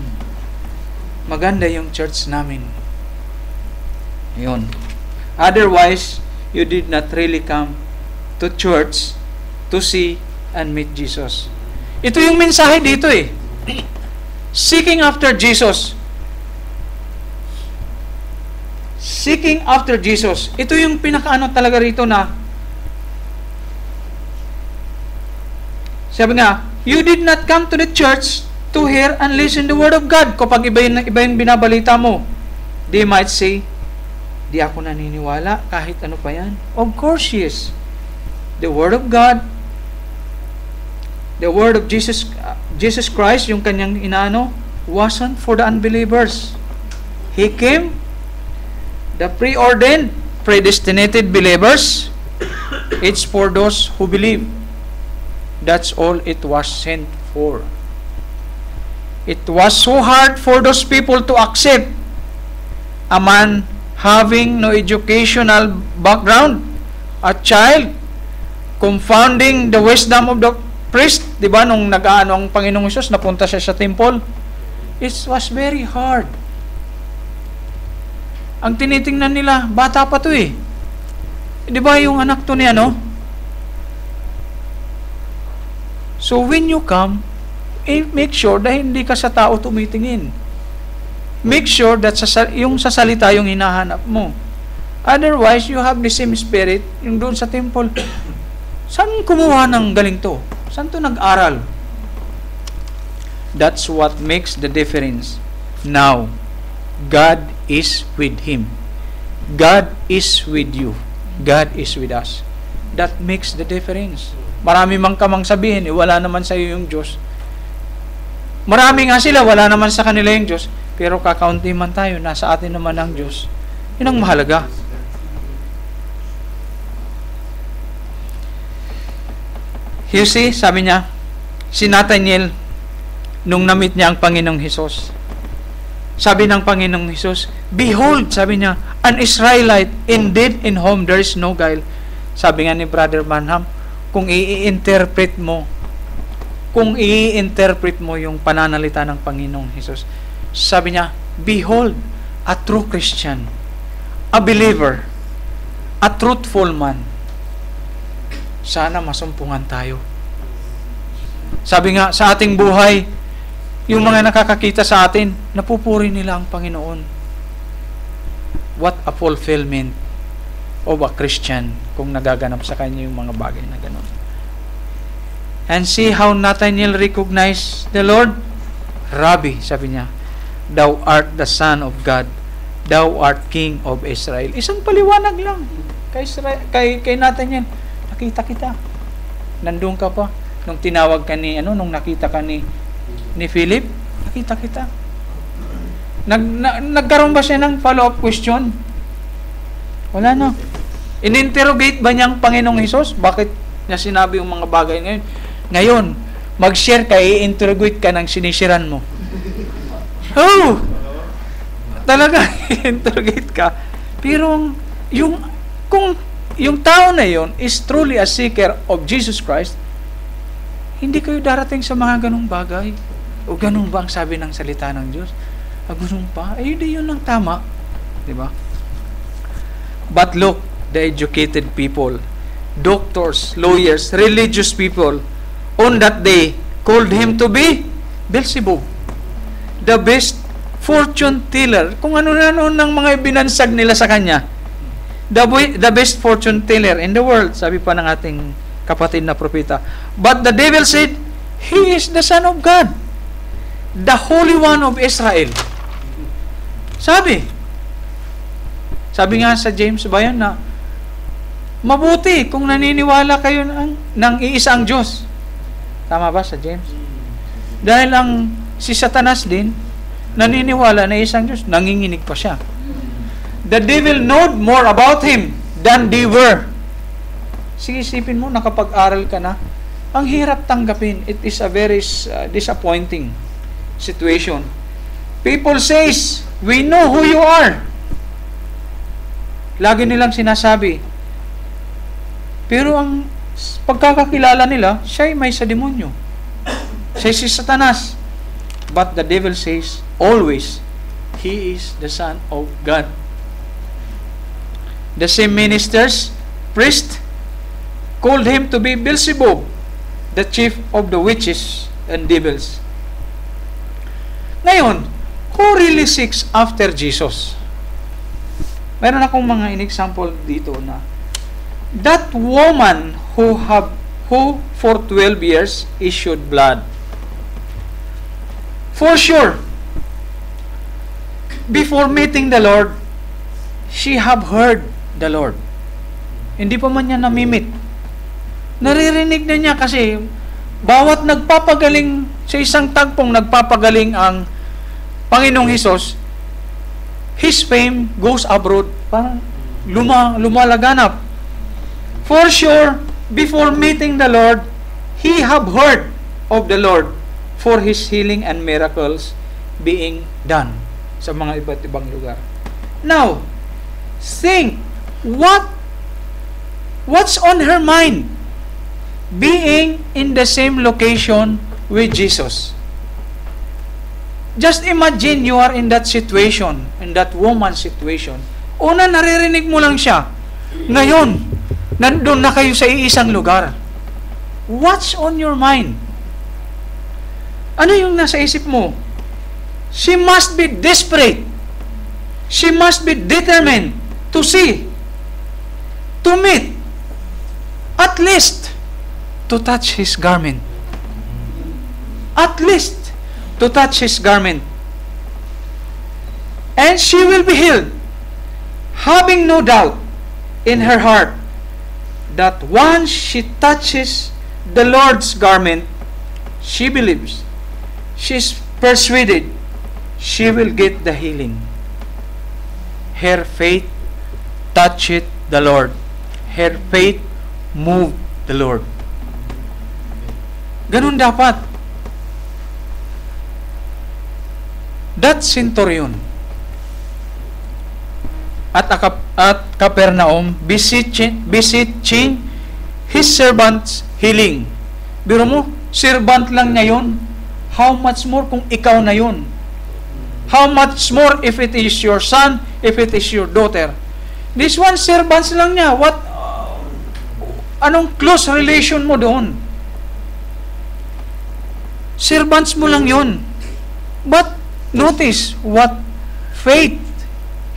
Maganda yung church namin. Ayun. Otherwise, you did not really come to church to see and meet Jesus. Ito yung mensahe dito eh. Seeking after Jesus. Seeking after Jesus. Ito yung pinakaano talaga rito na sabi nga, you did not come to the church to hear and listen the word of God. Kapag iba yung binabalita mo, they might say, di ako naniniwala kahit ano pa yan. Of course, yes. The word of God, the word of Jesus Christ, yung kanyang inaano, wasn't for the unbelievers. He came, the preordained, predestinated believers. It's for those who believe. That's all it was sent for. It was so hard for those people to accept a man having no educational background, a child confounding the wisdom of the priest. Diba nung nag-aano ang Panginoong Hesus, napunta siya sa temple? It was very hard. Ang tinitingnan nila, bata pa to eh. Diba yung anak to ni ano? So when you come, make sure na hindi ka sa tao tumitingin. Make sure that yung sa salita yung hinahanap mo. Otherwise, you have the same spirit yung doon sa temple. Saan kumuha ng galing to? Saan to nag-aral? That's what makes the difference. Now, God is with him. God is with you. God is with us. That makes the difference. Marami mang kamang sabihin, wala naman sa iyo yung Diyos. Marami nga sila, wala naman sa kanila yung Diyos. Pero kakaunti man tayo, nasa atin naman ang Diyos. Yun ang mahalaga. You see, sabi niya, si Nathaniel, nung na-meet niya ang Panginoong Hesus, sabi ng Panginoong Hesus, behold, sabi niya, an Israelite, indeed in whom there is no guile. Sabi nga ni Brother Branham, kung i-interpret mo yung pananalita ng Panginoong Hesus, sabi niya, behold, a true Christian, a believer, a truthful man. Sana masumpungan tayo. Sabi nga, sa ating buhay, yung mga nakakakita sa atin, napupuri nila ang Panginoon. What a fulfillment of a Christian kung nagaganap sa kanya yung mga bagay na gano'n. And see how Nathaniel recognized the Lord. Rabbi, sabi niya, thou art the Son of God, thou art King of Israel. Isang paliwanag lang kay Nathaniel. Nakita kita. Nandun ka pa. Nung tinawag ka ni, nung nakita ka ni Philip, nakita kita. Nagkaroon ba siya ng follow-up question? Wala na. In-interrogate ba niya ang Panginoong Hesus? Bakit niya sinabi yung mga bagay ngayon? Ngayon, mag-share ka, i-interrogate ka ng sinisiran mo. Oh! Talaga, i-interrogate ka. Pero, kung yung tao na yon is truly a seeker of Jesus Christ, Hindi kayo darating sa mga ganung bagay. O ganun ba ang sabi ng salita ng Diyos? Ganun pa? Hindi yun ang tama. Diba? But look, the educated people, doctors, lawyers, religious people, on that day, called him to be Beelzebub, the best fortune teller. Kung ano na noon ng mga binansag nila sa kanya. The best fortune teller in the world, sabi pa ng ating kapatid na propeta. But the devil said, He is the Son of God, the Holy One of Israel. Sabi nga sa James ba yan na, mabuti kung naniniwala kayo ng iisang Diyos. Tama ba sa James? Dahil si Satanas din, naniniwala na isang Diyos, nanginginig pa siya. The devil knowed more about him than they were. Sige, isipin mo, nakapag-aral ka na, ang hirap tanggapin. It is a very disappointing situation. People says, we know who you are. Lagi nilang sinasabi. Pero ang pagkakakilala nila, siya'y may sa demonyo. Siya'y si Satanas. But the devil says, always, He is the Son of God. The same ministers, priest, called him to be Beelzebub, the chief of the witches and devils. Ngayon, who really seeks after Jesus? Meron akong mga in-example dito na that woman who for 12 years issued blood. For sure, before meeting the Lord, she have heard the Lord. Hindi pa man niya namimit. Naririnig na niya kasi bawat nagpapagaling sa isang tagpong nagpapagaling ang Panginoong Hesus, His fame goes abroad. Parang lumalaganap. For sure, before meeting the Lord, he have heard of the Lord for His healing and miracles being done sa mga iba't ibang lugar. Now, think, what's on her mind? Being in the same location with Jesus. Just imagine you are in that situation, in that woman's situation. Una, naririnig mo lang siya. Ngayon, nandun na kayo sa iisang lugar. What's on your mind? Ano yung nasa isip mo? She must be desperate. She must be determined to see, to meet, at least, to touch His garment. At least, to touch His garment. And she will be healed, having no doubt in her heart that once she touches the Lord's garment, she believes, she's persuaded, she will get the healing. Her faith touched the Lord. Her faith moved the Lord. Ganun dapat. That centurion at Capernaum beseeching his servants healing. Biro mo, servant lang niya yun. How much more kung ikaw na yun? How much more if it is your son, if it is your daughter? This one, servants lang niya. Anong close relation mo doon? Servants mo lang yun. But notice what faith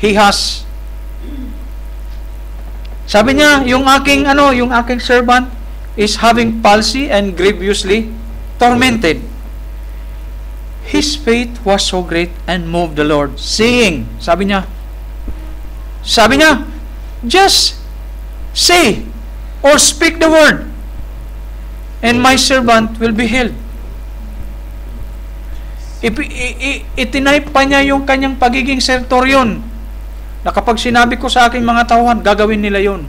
he has. Sabi niya, yung aking servant is having palsy and grievously tormented. His faith was so great and moved the Lord, saying, sabi niya, just say or speak the word, and my servant will be healed. Itinayp pa niya yung kanyang pagiging centurion na kapag sinabi ko sa aking mga tauhan, gagawin nila yon.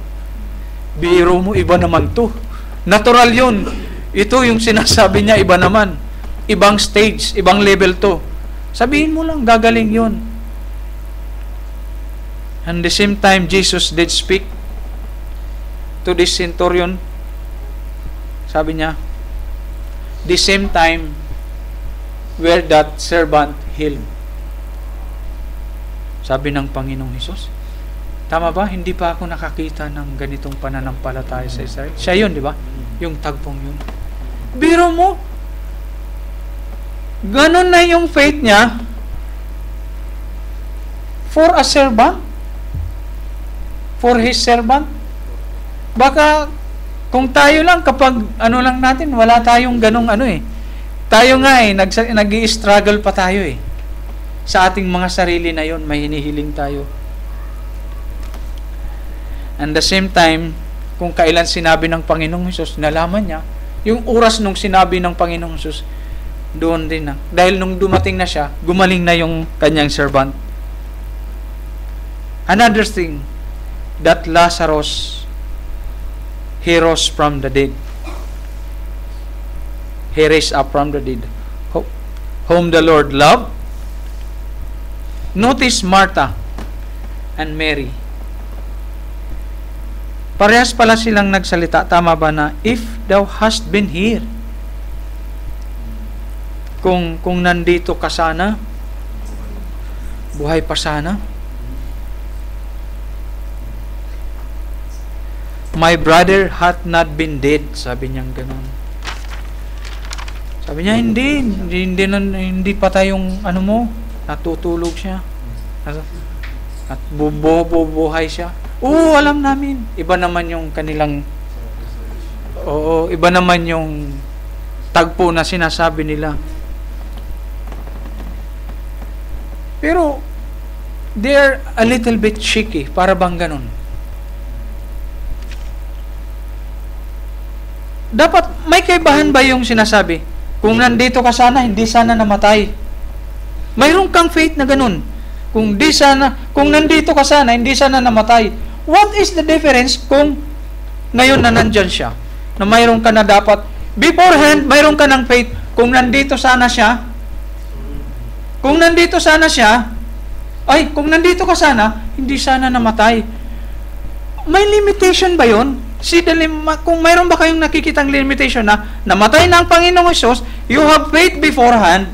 Biro mo, iba naman to. Natural yun. Ito yung sinasabi niya, iba naman. Ibang stage, ibang level to. Sabihin mo lang, gagaling yun. And the same time, Jesus did speak to this centurion. Sabi niya, the same time where that servant healed. Sabi ng Panginoong Hesus, tama ba? Hindi pa ako nakakita ng ganitong pananampalataya sa Israel. Siya yun, di ba? Yung tagpong yun. Biro mo, ganon na yung faith niya for a servant, for his servant. Baka kung tayo lang, kapag ano lang natin, wala tayong ganong ano eh. Tayo nga eh, nag-i-struggle pa tayo eh. Sa ating mga sarili na yon, may hinihiling tayo. And the same time, kung kailan sinabi ng Panginoong Hesus, nalaman niya, yung oras nung sinabi ng Panginoong Hesus, doon din na. Dahil nung dumating na siya, gumaling na yung kanyang servant. Another thing, that Lazarus, he rose from the dead. He raised up from the dead, whom the Lord loved. Notice Martha and Mary. Parehas pala silang nagsalita. Tama ba na, if thou hast been here, kung nandito ka sana, buhay pa sana. My brother hath not been dead. Sabi niya ganun. Sabi niya, hindi pa tayong ano mo, natutulog siya. At bubuhay siya. Oo, alam namin. Iba naman yung kanilang, iba naman yung tagpo na sinasabi nila. Pero, they're a little bit shaky. Para bang ganun. Dapat, may kaibahan ba yung sinasabi? Kung nandito ka sana, hindi sana namatay. Mayroon kang faith na ganun. Kung nandito ka sana, hindi sana namatay. What is the difference kung ngayon na nandyan siya? Na mayroon ka na dapat, beforehand, mayroon ka ng faith. Kung nandito sana siya, kung nandito ka sana, hindi sana namatay. May limitation ba yun? Kung mayroon ba kayong nakikitang limitation na namatay na ang Panginoong Hesus, you have faith beforehand,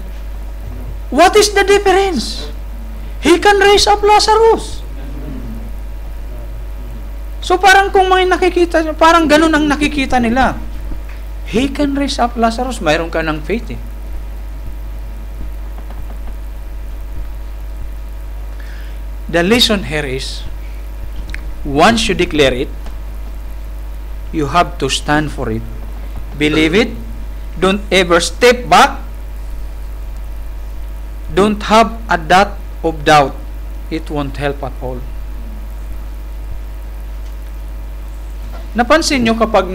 what is the difference? He can raise up Lazarus. So parang kung may nakikita, parang ganun ang nakikita nila. He can raise up Lazarus. Mayroon ka ng faith eh. The lesson here is, once you declare it, you have to stand for it. Believe it. Don't ever step back. Don't have a dot of doubt. It won't help at all. Napansin nyo kapag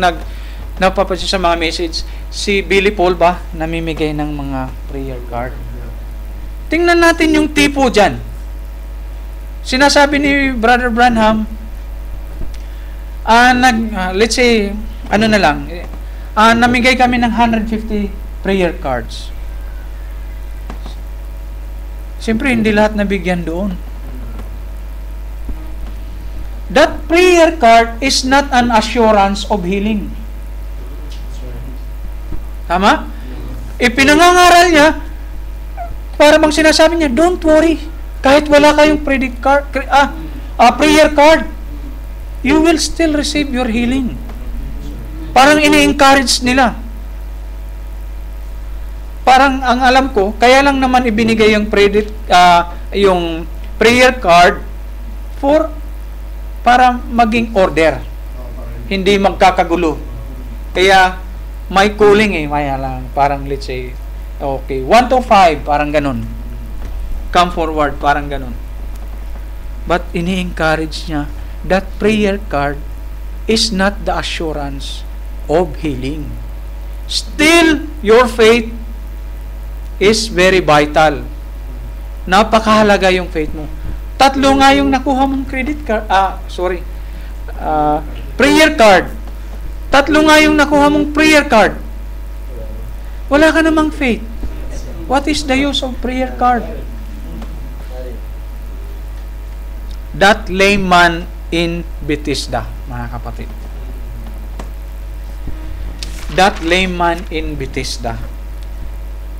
napapansin sa mga message, si Billy Paul ba namimigay ng mga prayer card? Tingnan natin yung tipo dyan. Sinasabi ni Brother Branham, let's say, namigay kami ng 150 prayer cards. Siyempre, hindi lahat nabigyan doon. That prayer card is not an assurance of healing. Tama? Ipinangangaral niya, para bang sinasabi niya, don't worry, kahit wala kayong prayer card, you will still receive your healing. Parang ini-encourage nila. Parang ang alam ko, kaya lang naman ibinigay yung prayer card para maging order. Hindi magkakagulo. Kaya may calling eh, parang let's say, okay, 1 to 5, parang ganun. Come forward, parang ganun. But ini-encourage niya, that prayer card is not the assurance of healing. Still, your faith is very vital. Napakahalaga yung faith mo. 3 nga yung nakuha mong prayer card. 3 nga yung nakuha mong prayer card. Wala ka namang faith. What is the use of prayer card? That lame man in Bethesda, mga kapatid. that lame man in Bethesda.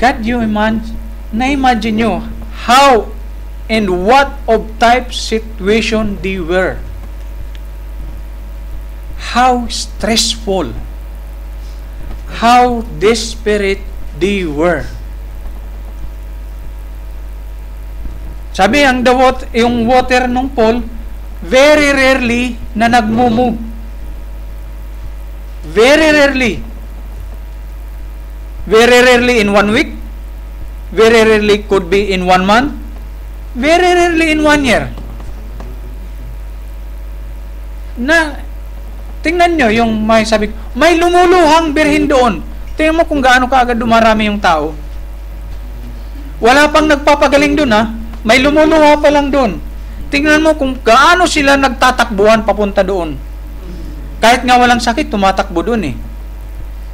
God, na-imagine nyo how and what of type situation they were. How stressful, how desperate they were. Sabi, yung water ng pool, very rarely na nagmumove. Very rarely. Very rarely in 1 week. Very rarely could be in 1 month. Very rarely in 1 year. Na, tingnan nyo yung may lumuluhang birhin doon. Tingnan mo kung gaano kaagad dumarami yung tao. Wala pang nagpapagaling doon, ha? May lumuluha pa lang doon. Tingnan mo kung gaano sila nagtatakbuhan papunta doon. Kahit nga walang sakit, tumatakbo doon eh.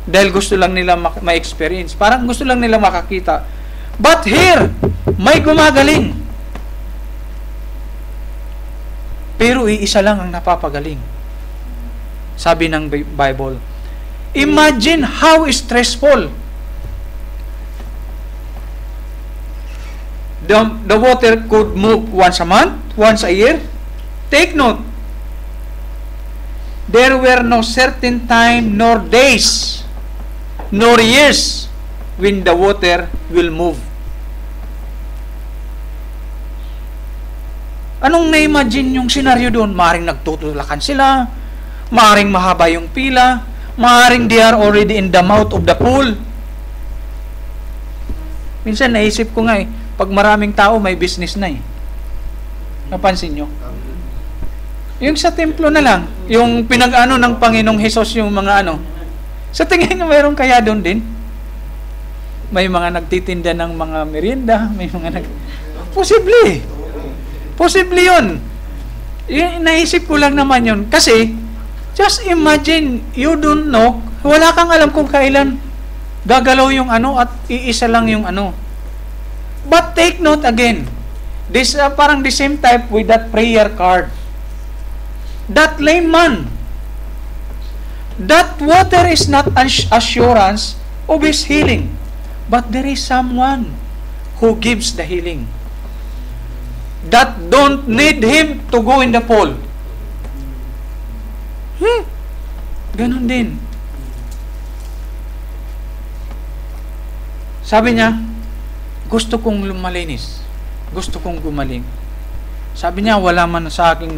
Dahil gusto lang nila ma-experience. Parang gusto lang nila makakita. But here, may gumagaling. Pero iisa lang ang napapagaling. Sabi ng Bible. Imagine how stressful. The water could move once a month, once a year. Take note. There were no certain time nor days nor years when the water will move. Anong na-imagine yung senaryo doon? Maring nagtutulakan sila, maring mahaba yung pila, maring they are already in the mouth of the pool. Minsan naisip ko nga pag maraming tao, may business na Napansin nyo? Yung sa templo na lang, yung pinag-ano ng Panginoong Hesus, yung mga sa tingin nyo, mayroon kaya doon din? May mga nagtitinda ng mga merienda, may mga Posible. Posible yun. Naisip ko lang naman yun. Kasi, just imagine, you don't know, wala kang alam kung kailan gagalaw yung at iisa lang yung But take note again, this parang the same type with that prayer card. That lame man, that water is not assurance of his healing, but there is someone who gives the healing. That don't need him to go in the pool. Ganon din. Sabi niya, gusto kong lumalinis. Gusto kong gumaling. Sabi niya, wala man sa akin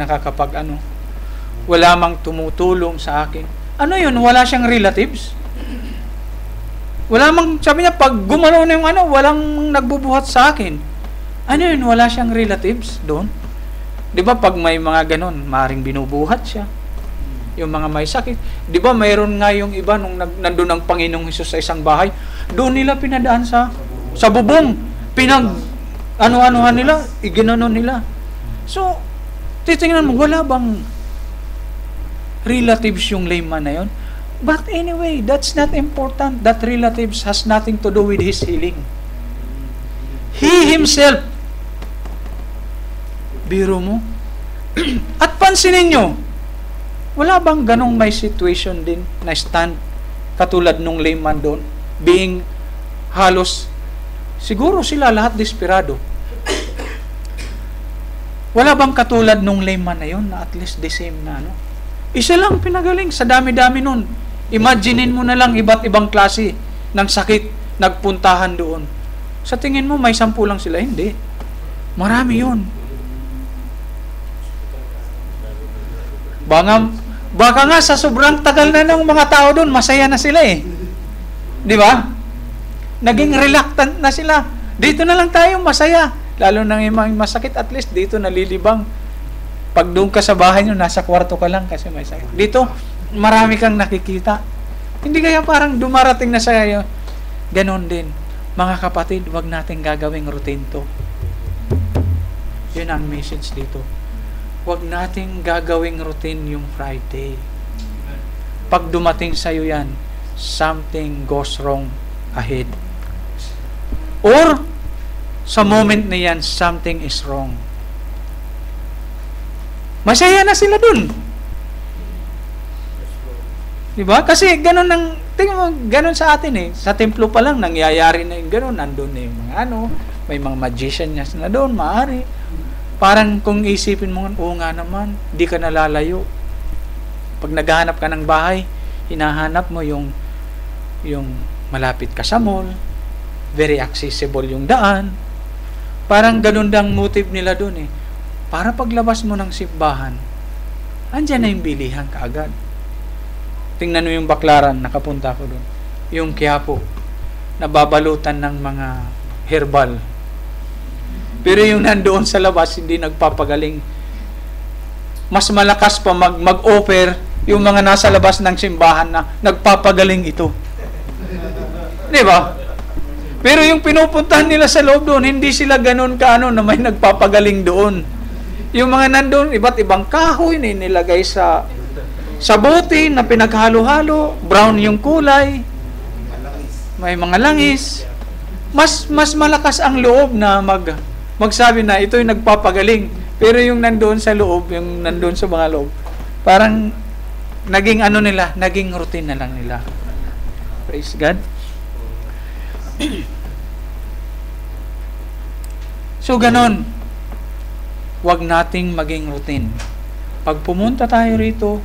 wala mang tumutulong sa akin. Ano yun? Wala siyang relatives? Sabi niya, pag gumalaw na yung walang nagbubuhat sa akin. Ano yun? Wala siyang relatives doon? Di ba pag may mga ganon, maring binubuhat siya. Yung mga may sakit. Di ba mayroon nga yung iba nung nandun ang Panginoong Hesus sa isang bahay, doon nila pinadaan sa bubong. Ano-anuhan nila, iginanon nila. So, titingnan mo, wala bang relatives yung lame man na yun? But anyway, that's not important. That relatives has nothing to do with his healing. He himself, biro mo. At pansinin nyo, wala bang ganong may situation din na stand katulad nung lame man doon, being halos, siguro sila lahat desperado. Wala bang katulad nung lame man na yun na at least the same na Isa lang pinagaling sa dami-dami nun. Imaginein mo na lang iba't ibang klase ng sakit nagpuntahan doon. Sa tingin mo may 10 lang sila? Hindi. Marami yun. Baka nga sa sobrang tagal na ng mga tao doon, masaya na sila Di ba? Naging reluctant na sila. Dito na lang tayo masaya. Lalo nang yung masakit, at least dito nalilibang. Pag doon ka sa bahay nyo, nasa kwarto ka lang kasi may sakit. Dito, marami kang nakikita. Hindi kaya parang dumarating na sa'yo. Ganon din. Mga kapatid, wag natin gagawing routine to. Yun ang message dito. Wag natin gagawing routine yung Friday. Pag dumating sa'yo yan, something goes wrong ahead. Or, sa moment na yan, something is wrong. Masaya na sila dun. Diba? Kasi ganun ang tingnan mo, ganun sa atin eh. Sa templo pa lang, nangyayari na yung ganun. Nandun na yung mga may mga magician niya na doon, maaari. Parang kung isipin mo, oo nga naman, di ka nalalayo. Pag naghahanap ka ng bahay, hinahanap mo yung malapit ka sa mall, very accessible yung daan. Parang ganun dang motive nila doon eh. Para paglabas mo ng simbahan, andyan na yung bilihan kaagad. Tingnan mo yung Baklaran, nakapunta ko doon. Yung Quiapo, nababalutan ng mga herbal. Pero yung nandoon sa labas, hindi nagpapagaling. Mas malakas pa mag-offer yung mga nasa labas ng simbahan na nagpapagaling ito. Di ba? Pero yung pinupuntahan nila sa loob doon, hindi sila ganun kaano na may nagpapagaling doon. Yung mga nandoon, iba't ibang kahoy na nilagay sa bote na pinaghalo-halo, brown yung kulay, may mga langis. Mas malakas ang loob na magsabi na ito yung nagpapagaling. Pero yung nandoon sa loob, yung nandoon sa mga loob, parang naging naging routine na lang nila. Praise God. So ganon, wag nating maging routine. Pag pumunta tayo rito,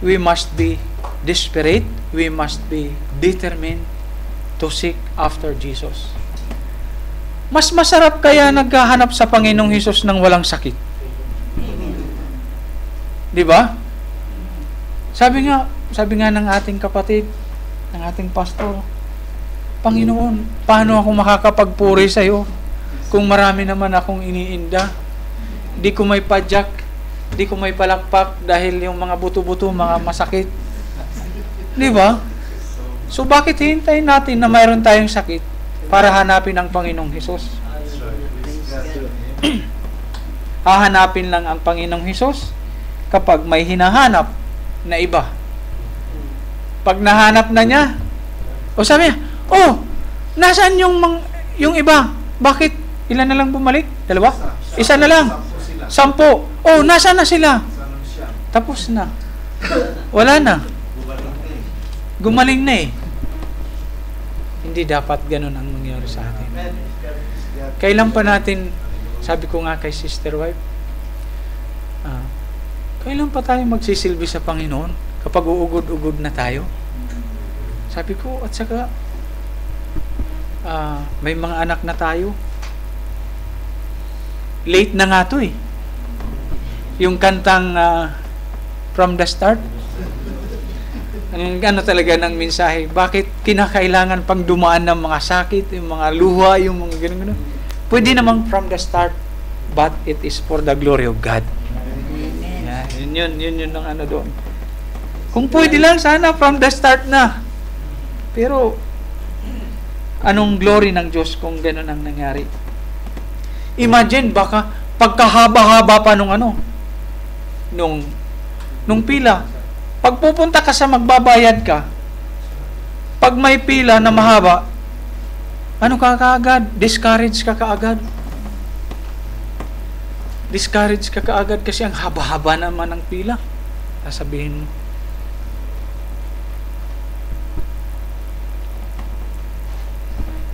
we must be desperate, we must be determined to seek after Jesus. Mas masarap kaya naghahanap sa Panginoong Hesus ng walang sakit. Di ba? Sabi nga ng ating kapatid, ng ating pastor, Panginoon, paano ako makakapagpuri sa iyo kung marami naman akong iniinda? Di ko may padyak, di ko may palakpak dahil yung mga buto-buto, mga masakit. Di ba? So bakit hintayin natin na mayroon tayong sakit para hanapin ang Panginoong Hesus? Hahanapin lang ang Panginoong Hesus kapag may hinahanap na iba. Pag nahanap na niya, o sabi niya, nasaan yung iba? Bakit? Ilan na lang bumalik? 2? Isa na lang. 10. Nasaan na sila? Tapos na. Wala na. Gumaling na eh. Hindi dapat ganun ang mangyari sa atin. Kailan pa natin, sabi ko nga kay sister wife, kailan pa tayo magsisilbi sa Panginoon kapag uugod-ugod na tayo? Sabi ko, at saka may mga anak na tayo. Late na nga to eh. Yung kantang From the Start, ang talaga ng mensahe, bakit kinakailangan pang dumaan ng mga sakit, yung mga luha, yung mga gano'n. Pwede namang from the start, but it is for the glory of God. Yeah, yun ang doon. Kung pwede lang, sana from the start na. Pero, anong glory ng Diyos kung gano'n ang nangyari? Imagine, baka pagkahaba-haba pa nung pila. Pag pupunta ka sa magbabayad ka, pag may pila na mahaba, ano ka kaagad? Discourage ka kaagad. Discourage ka kaagad kasi ang haba-haba naman ng pila. Sasabihin mo.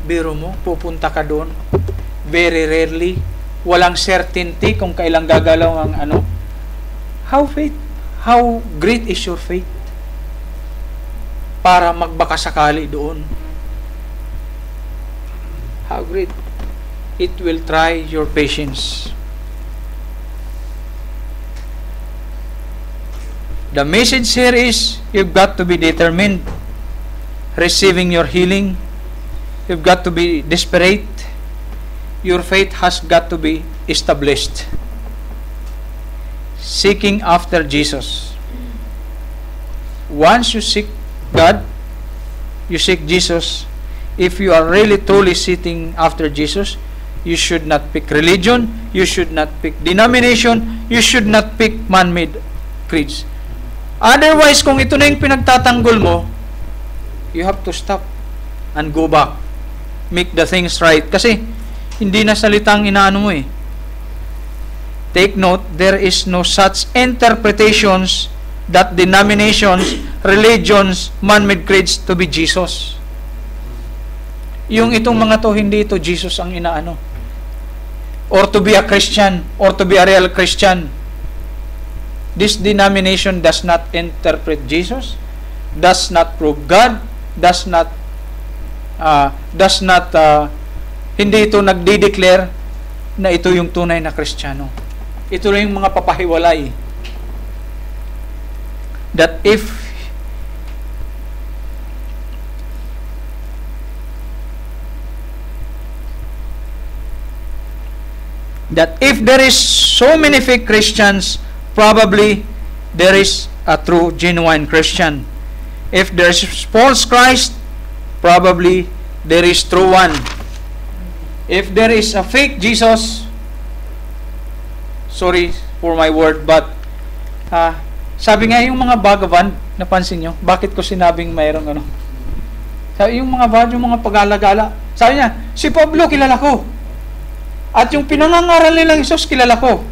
Biro mo, pupunta ka doon. Very rarely. Walang certainty kung kailang gagalaw ang How great is your faith para magbakasakali doon? How great? It will try your patience. The message here is, you've got to be determined receiving your healing. You've got to be desperate. Your faith has got to be established. Seeking after Jesus. Once you seek God, you seek Jesus. If you are really truly seeking after Jesus, you should not pick religion, you should not pick denomination, you should not pick man-made creeds. Otherwise, kung ito na yung pinagtatanggol mo, you have to stop and go back. Make the things right. Kasi, hindi na salitang inaano mo eh. Take note, there is no such interpretations that denominations, religions, man-made creeds to be Jesus. Yung itong mga to, hindi ito Jesus ang inaano. Or to be a Christian, or to be a real Christian. This denomination does not interpret Jesus, does not prove God, does not hindi ito nagde-declare na ito yung tunay na Kristiyano. Ito lang yung mga papahiwalay. That if there is so many fake Christians, probably there is a true, genuine Christian. If there is false Christ, probably there is true one. If there is a fake Jesus, sorry for my word, but sabi nga yung mga Bhagavan, napansin nyo, bakit ko sinabing mayroong ano? Sabi, yung mga Bhagavan, yung mga pag-alagala, sabi niya, si Pablo kilala ko. At yung pinangangaral nilang Jesus, kilala ko.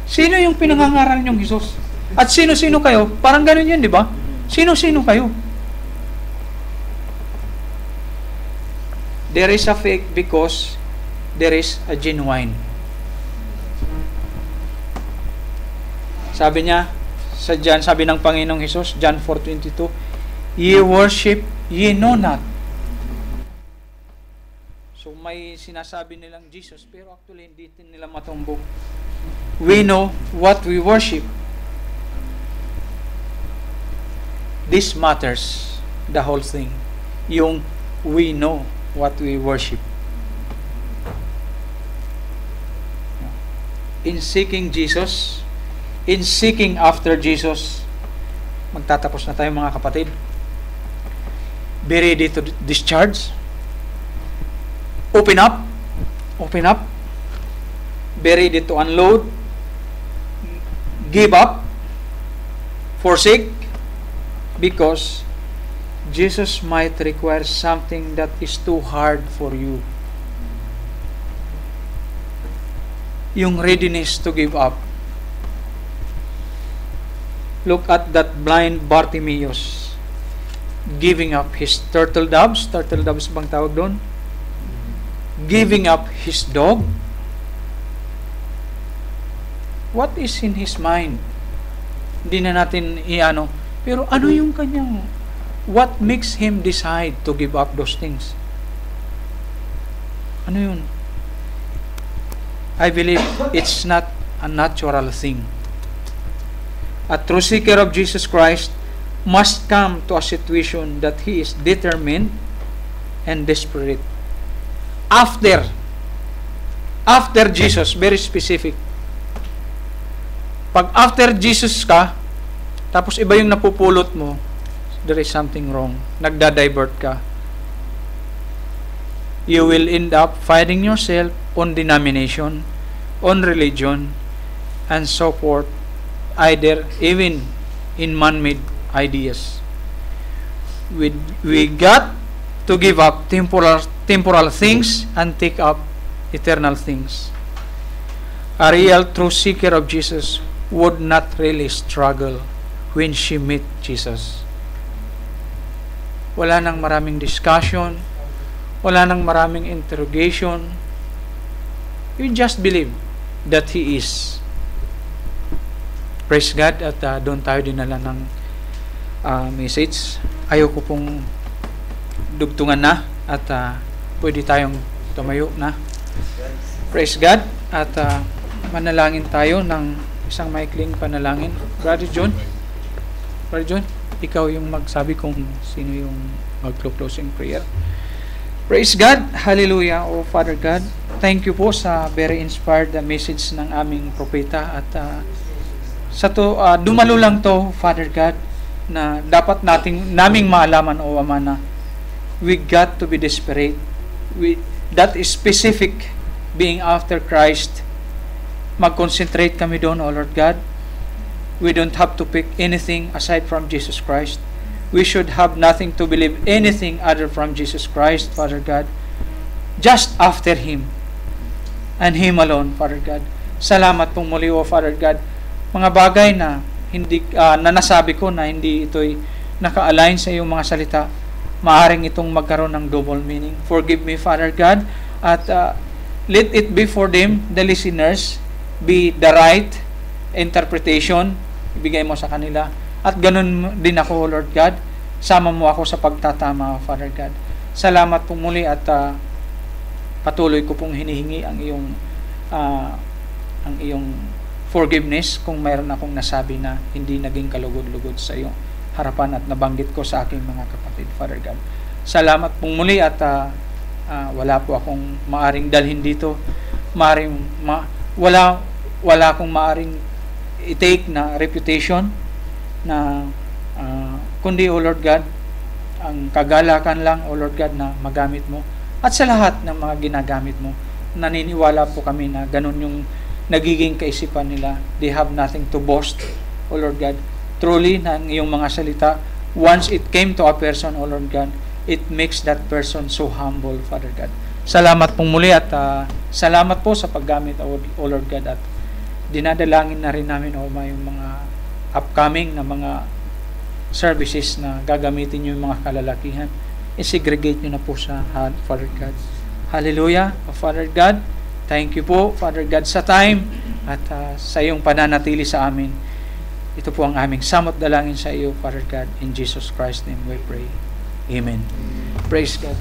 Sino yung pinangangaral niyong Jesus? At sino-sino kayo? Parang ganun yun, di ba? Sino-sino kayo? There is a fake because there is a genuine. Sabi niya, sabi ng Panginoong Hesus, John 4:22, ye worship, ye know not. So may sinasabi nilang Jesus, pero actually hindi nila matumbok. We know what we worship. This matters, the whole thing. Yung we know what we worship. In seeking Jesus, in seeking after Jesus, magtatapos na tayo mga kapatid. Be ready to discharge. Open up. Open up. Be ready to unload. Give up. Forsake. Because Jesus might require something that is too hard for you. Yung readiness to give up. Look at that blind Bartimaeus giving up his turtle doves. Turtle doves bang tawag doon? Giving up his dog. What is in his mind? Hindi na natin iano. Pero ano yung kanyang, what makes him decide to give up those things? Ano yun? I believe it's not a natural thing. A true seeker of Jesus Christ must come to a situation that he is determined and desperate. After Jesus, very specific. Pag after Jesus ka, tapos iba yung napupulot mo, there is something wrong. Nagda-divert ka. You will end up finding yourself on denomination, on religion, and so forth, either even in man-made ideas. We got to give up temporal things and take up eternal things. A real true seeker of Jesus would not really struggle when she met Jesus. Wala nang maraming discussion, wala nang maraming interrogation. You just believe that He is. Praise God. At doon tayo dinala ng message. Ayoko pong dugtungan na at pwede tayong tumayo na. Praise God. At manalangin tayo ng isang maikling panalangin. Brother John, ikaw yung magsabi kung sino yung mag-closing prayer. Praise God. Hallelujah. Oh Father God, thank you po sa very inspired message ng aming propeta. At dumalo lang to, Father God, na dapat naming maalaman, O Ama, na we got to be desperate. That is specific, being after Christ. Mag-concentrate kami doon, O Lord God. We don't have to pick anything aside from Jesus Christ. We should have nothing to believe anything other from Jesus Christ, Father God. Just after Him and Him alone, Father God. Salamat pong muli, O Father God. Mga bagay na na nasabi ko na hindi ito'y naka-align sa iyong mga salita, maaring itong magkaroon ng double meaning. Forgive me, Father God, at let it be for them, the listeners, be the right interpretation, ibigay mo sa kanila. At ganun din ako, Lord God, sama mo ako sa pagtatama, Father God. Salamat po muli at patuloy ko pong hinihingi ang iyong forgiveness kung mayroon akong nasabi na hindi naging kalugod-lugod sa iyong harapan at nabanggit ko sa aking mga kapatid, Father God. Salamat pong muli at wala po akong maaring dalhin dito. Wala akong maaring i-take na reputation na kundi, O Lord God, ang kagalakan lang, O Lord God, na magamit mo. At sa lahat ng mga ginagamit mo, naniniwala po kami na ganun yung nagiging kaisipan nila. They have nothing to boast, O Lord God. Truly, ng iyong mga salita, once it came to a person, O Lord God, it makes that person so humble, Father God. Salamat pong muli at salamat po sa paggamit, O Lord God, at dinadalangin na rin namin, O yung mga upcoming na mga services na gagamitin nyo yung mga kalalakihan. I-segregate nyo na po sa Father God. Hallelujah, Father God. Thank you po, Father God, sa time at sa iyong pananatili sa amin. Ito po ang aming samot dalangin sa iyo, Father God. In Jesus Christ's name we pray. Amen. Praise God.